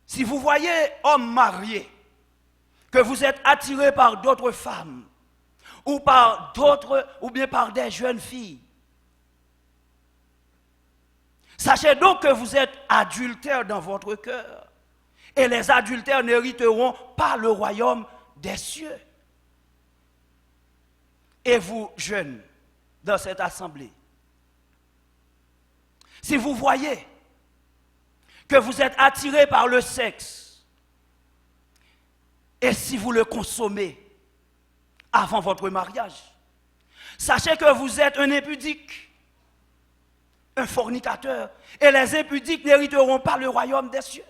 Si vous voyez homme marié, que vous êtes attiré par d'autres femmes, ou par d'autres, ou bien par des jeunes filles, sachez donc que vous êtes adultère dans votre cœur. Et les adultères n'hériteront pas le royaume des cieux. Et vous, jeunes, dans cette assemblée, si vous voyez que vous êtes attirés par le sexe, et si vous le consommez avant votre mariage, sachez que vous êtes un impudique, un fornicateur, et les impudiques n'hériteront pas le royaume des cieux.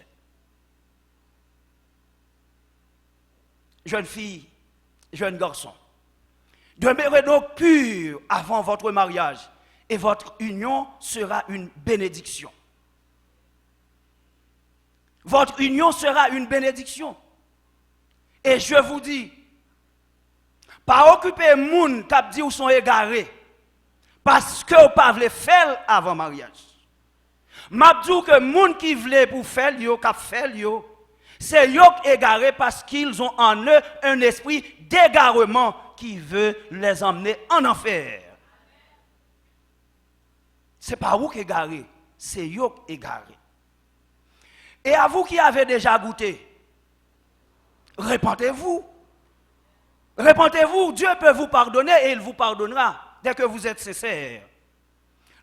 Jeune fille, jeune garçon, demeurez donc purs avant votre mariage, et votre union sera une bénédiction. Votre union sera une bénédiction. Et je vous dis, pas occuper moun k'ap di ou sont égarés, parce que vous pas vle faire avant mariage. M'abdou que moun qui vle pour faire yo k'ap faire yo, c'est yo égarés parce qu'ils ont en eux un esprit d'égarement qui veut les emmener en enfer. C'est pas vous qui égarez, c'est yo égaré. Et à vous qui avez déjà goûté, répentez-vous. Répentez-vous, Dieu peut vous pardonner et il vous pardonnera dès que vous êtes sincère.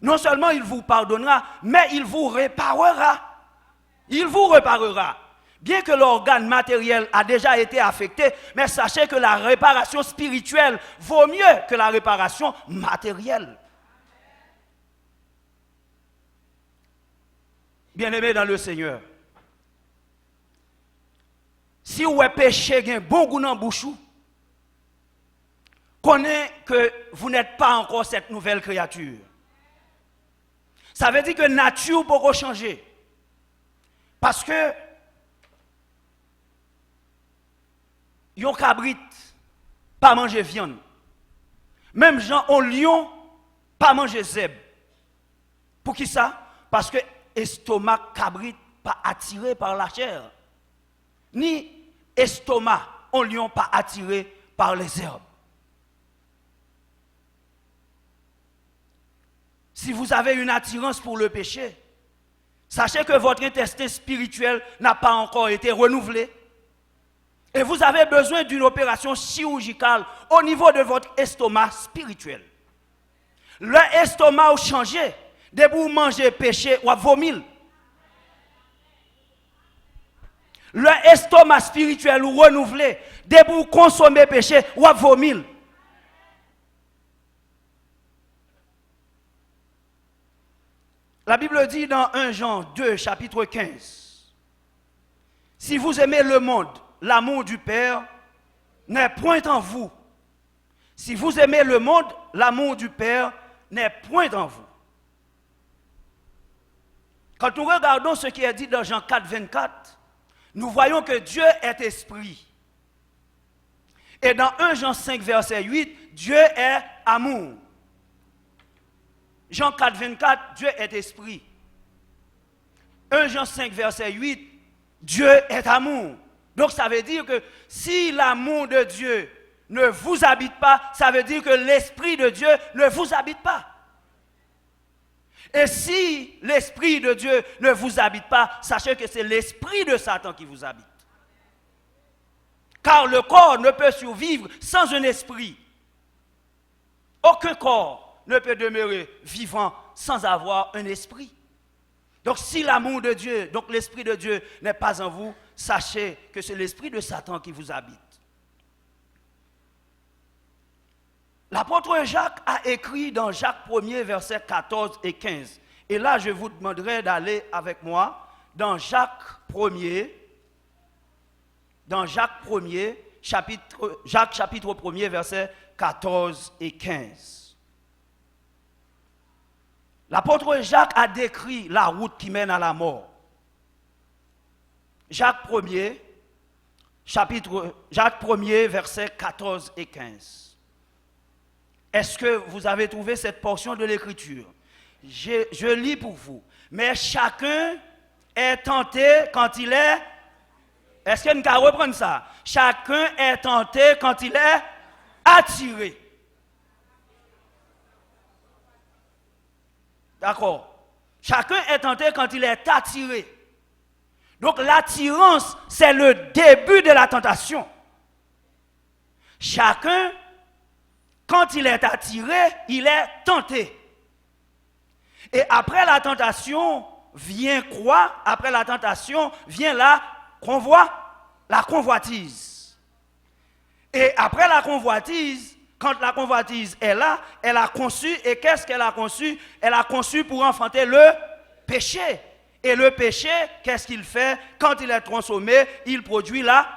Non seulement il vous pardonnera, mais il vous réparera. Il vous réparera. Bien que l'organe matériel a déjà été affecté, mais sachez que la réparation spirituelle vaut mieux que la réparation matérielle. Bien-aimés dans le Seigneur, si vous avez péché, vous avez bon goût dans la bouche, connaissez que vous n'êtes pas encore cette nouvelle créature. Ça veut dire que la nature peut changer. Parce que yon cabrit, pas manger viande. Même gens, on lion, pas manger zèbre. Pour qui ça? Parce que estomac cabrit pas attiré par la chair. Ni estomac, on lion pas attiré par les herbes. Si vous avez une attirance pour le péché, sachez que votre intestin spirituel n'a pas encore été renouvelé. Et vous avez besoin d'une opération chirurgicale au niveau de votre estomac spirituel. L'estomac a changé. Dès que vous mangez péché, ou vomir. L'estomac spirituel ou renouvelé. Dès que vous consommez péché, ou vomir. La Bible dit dans 1 Jean 2, chapitre 15, si vous aimez le monde, l'amour du Père n'est point en vous. Si vous aimez le monde, l'amour du Père n'est point en vous. Quand nous regardons ce qui est dit dans Jean 4, 24, nous voyons que Dieu est esprit. Et dans 1 Jean 5, verset 8, Dieu est amour. Jean 4, 24, Dieu est esprit. 1 Jean 5, verset 8, Dieu est amour. Donc ça veut dire que si l'amour de Dieu ne vous habite pas, ça veut dire que l'esprit de Dieu ne vous habite pas. Et si l'esprit de Dieu ne vous habite pas, sachez que c'est l'esprit de Satan qui vous habite. Car le corps ne peut survivre sans un esprit. Aucun corps ne peut demeurer vivant sans avoir un esprit. Donc si l'amour de Dieu, donc l'esprit de Dieu n'est pas en vous, sachez que c'est l'esprit de Satan qui vous habite. L'apôtre Jacques a écrit dans Jacques 1er, versets 14 et 15. Et là, je vous demanderai d'aller avec moi dans Jacques 1er, chapitre 1er, versets 14 et 15. L'apôtre Jacques a décrit la route qui mène à la mort. Jacques 1er, versets 14 et 15. Est-ce que vous avez trouvé cette portion de l'écriture? Je lis pour vous. Mais chacun est tenté quand il est... Est-ce qu'on peut reprendre ça? Chacun est tenté quand il est attiré. D'accord. Chacun est tenté quand il est attiré. Donc l'attirance, c'est le début de la tentation. Chacun, quand il est attiré, il est tenté. Et après la tentation, vient quoi? Après la tentation, vient la convoitise. Et après la convoitise, quand la convoitise est là, elle a conçu, et qu'est-ce qu'elle a conçu? Elle a conçu pour enfanter le péché. Et le péché, qu'est-ce qu'il fait? Quand il est consommé, il produit la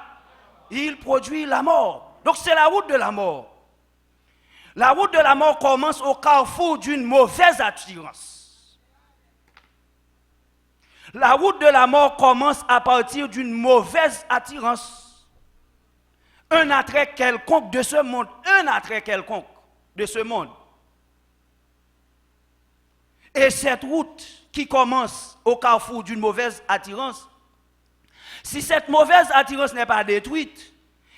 mort. Donc c'est la route de la mort. La route de la mort commence au carrefour d'une mauvaise attirance. La route de la mort commence à partir d'une mauvaise attirance. Un attrait quelconque de ce monde. Un attrait quelconque de ce monde. Et cette route qui commence au carrefour d'une mauvaise attirance, si cette mauvaise attirance n'est pas détruite,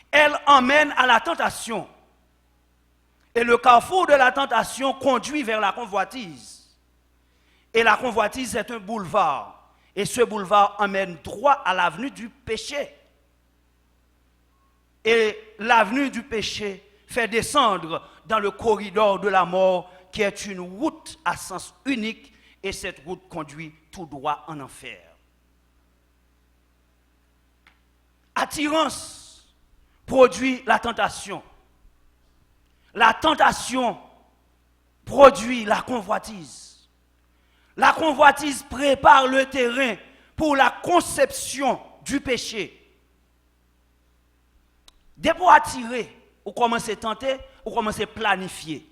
elle emmène à la tentation. Et le carrefour de la tentation conduit vers la convoitise. Et la convoitise est un boulevard. Et ce boulevard emmène droit à l'avenue du péché. Et l'avenue du péché fait descendre dans le corridor de la mort, qui est une route à sens unique, et cette route conduit tout droit en enfer. Attirance produit la tentation. La tentation produit la convoitise. La convoitise prépare le terrain pour la conception du péché. Dès pour attirer, ou commencer à tenter, ou commencer à planifier.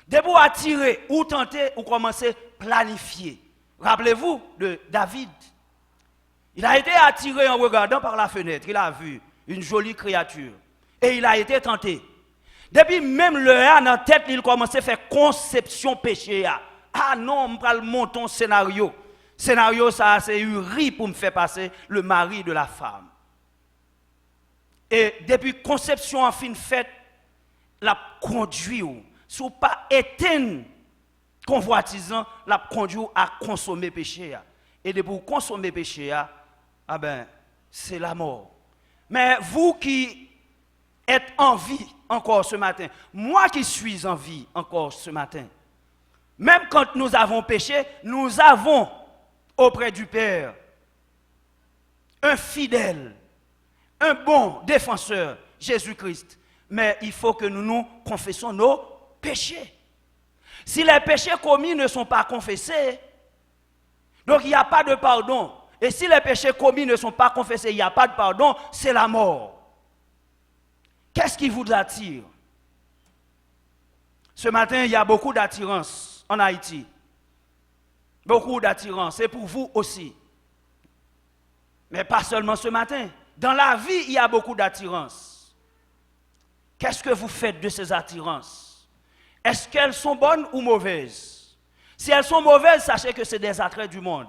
Dès pour attirer ou tenter, ou commencer à planifier. Rappelez-vous de David. Il a été attiré en regardant par la fenêtre. Il a vu une jolie créature. Et il a été tenté. Depuis même le a dans la tête, il commençait à faire conception péché. Ah non, je vais monter un scénario. Scénario, ça, c'est Uri pour me faire passer le mari de la femme. Et depuis conception en fin de fête, la conduit, si vous pas éteindre convoitisant, la conduit à consommer péché. Et depuis consommer péché, ah ben, c'est la mort. Mais vous qui êtes en vie encore ce matin, moi qui suis en vie encore ce matin, même quand nous avons péché, nous avons auprès du Père un fidèle, un bon défenseur, Jésus-Christ. Mais il faut que nous nous confessons nos péchés. Si les péchés commis ne sont pas confessés, donc il n'y a pas de pardon. Et si les péchés commis ne sont pas confessés, il n'y a pas de pardon, c'est la mort. Qu'est-ce qui vous attire? Ce matin, il y a beaucoup d'attirance en Haïti. Beaucoup d'attirance, et pour vous aussi. Mais pas seulement ce matin. Dans la vie, il y a beaucoup d'attirance. Qu'est-ce que vous faites de ces attirances? Est-ce qu'elles sont bonnes ou mauvaises? Si elles sont mauvaises, sachez que c'est des attraits du monde.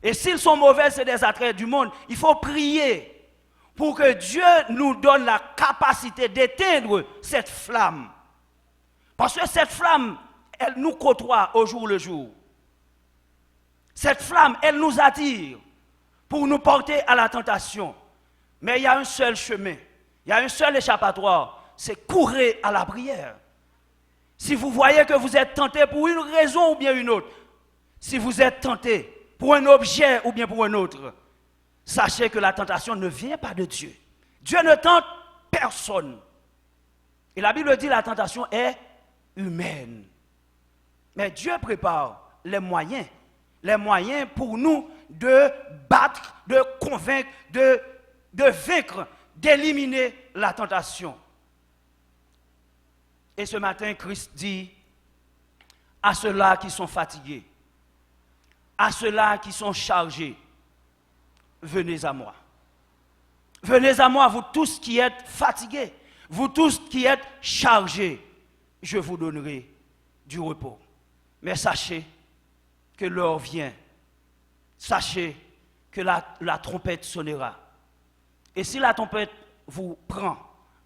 Et s'ils sont mauvaises, c'est des attraits du monde. Il faut prier pour que Dieu nous donne la capacité d'éteindre cette flamme. Parce que cette flamme, elle nous côtoie au jour le jour. Cette flamme, elle nous attire pour nous porter à la tentation. Mais il y a un seul chemin, il y a un seul échappatoire, c'est courir à la prière. Si vous voyez que vous êtes tenté pour une raison ou bien une autre, si vous êtes tenté pour un objet ou bien pour un autre, sachez que la tentation ne vient pas de Dieu. Dieu ne tente personne. Et la Bible dit que la tentation est humaine. Mais Dieu prépare les moyens pour nous de battre, de convaincre, de vaincre, d'éliminer la tentation. Et ce matin, Christ dit à ceux-là qui sont fatigués, à ceux-là qui sont chargés, venez à moi. Venez à moi, vous tous qui êtes fatigués, vous tous qui êtes chargés, je vous donnerai du repos. Mais sachez que l'heure vient. Sachez que la trompette sonnera. Et si la trompette vous prend,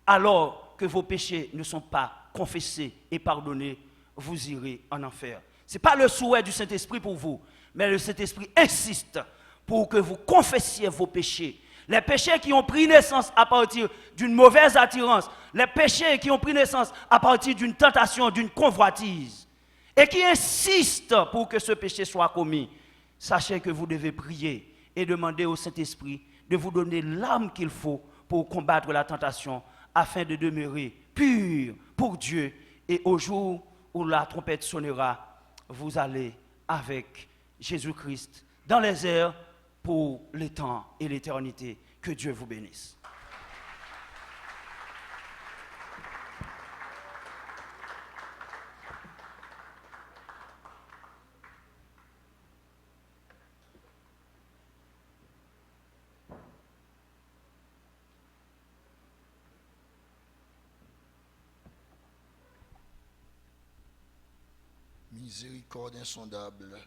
alors que vos péchés ne sont pas confessés et pardonnés, vous irez en enfer. Ce n'est pas le souhait du Saint-Esprit pour vous, mais le Saint-Esprit insiste pour que vous confessiez vos péchés. Les péchés qui ont pris naissance à partir d'une mauvaise attirance, les péchés qui ont pris naissance à partir d'une tentation, d'une convoitise, et qui insistent pour que ce péché soit commis, sachez que vous devez prier et demander au Saint-Esprit de vous donner l'âme qu'il faut pour combattre la tentation, afin de demeurer pur pour Dieu. Et au jour où la trompette sonnera, vous allez avec Jésus-Christ dans les airs pour le temps et l'éternité. Que Dieu vous bénisse.
Miséricorde insondable,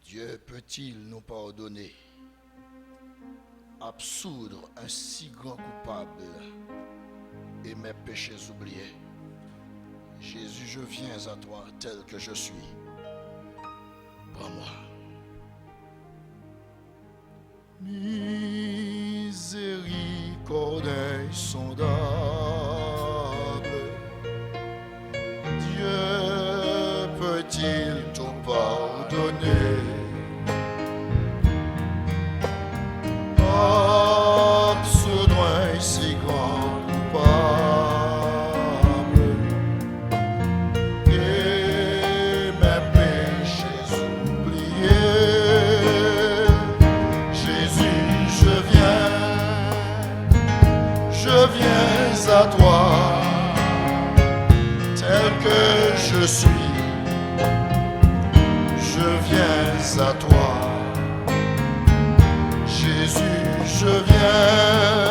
Dieu peut-il nous pardonner, absoudre un si grand coupable et mes péchés oubliés? Jésus, je viens à toi tel que je suis. Prends-moi. Miséricorde insondable, Dieu peut-il tout pardonner? Absoudre un si grand coupable et mes péchés oubliés. Jésus, je viens à toi tel que je suis. Je viens à toi, Jésus, je viens.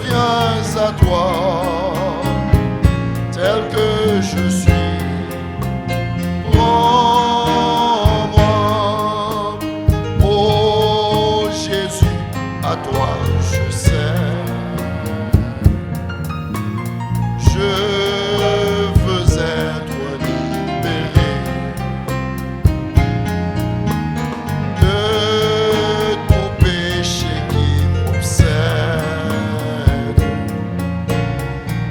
viens à toi, tel que je suis. Prends-moi, oh Jésus, à toi je sais. Je veux être libéré de tout péché qui m'obsède,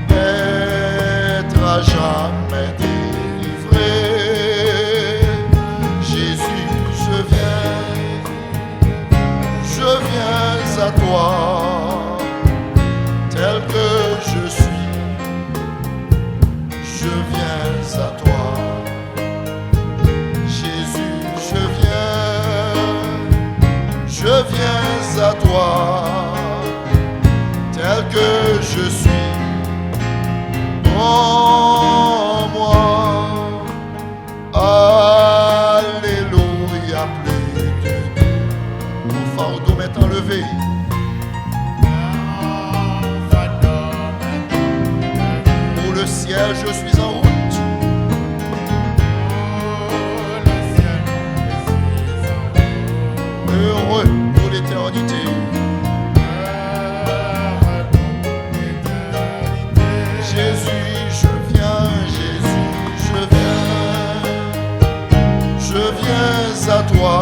être à jamais délivré. Jésus, je viens à toi, tel que je suis. Je viens à toi, Jésus, je viens à toi, tel que je suis. En moi, alléluia, plus de tout. Mon fardeau m'est enlevé. Pour le ciel, je suis en route. Heureux pour l'éternité. Jésus, je viens, je viens à toi,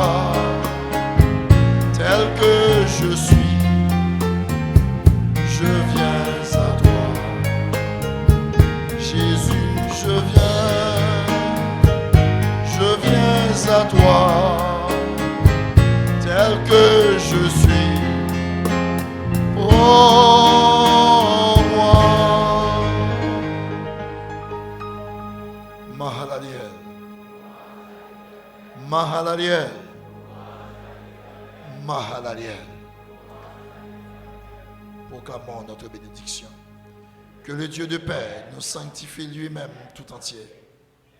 tel que je suis. Je viens à toi, Jésus, je viens à toi, tel que je suis. Oh, moi, Mahalaliel, Mahalaliel, Mahalaliel. Proclamons notre bénédiction. Que le Dieu de paix nous sanctifie lui-même tout entier,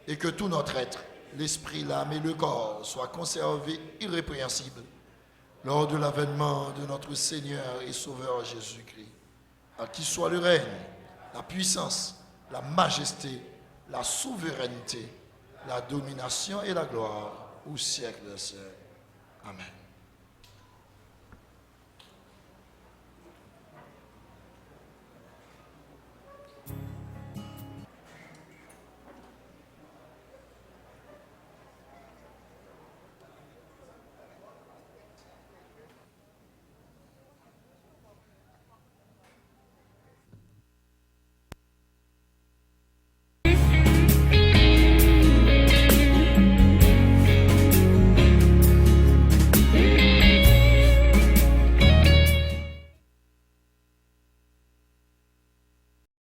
et que tout notre être, l'esprit, l'âme et le corps soient conservés irrépréhensibles lors de l'avènement de notre Seigneur et Sauveur Jésus-Christ, à qui soit le règne, la puissance, la majesté, la souveraineté, la domination et la gloire au siècle des siècles. Amen.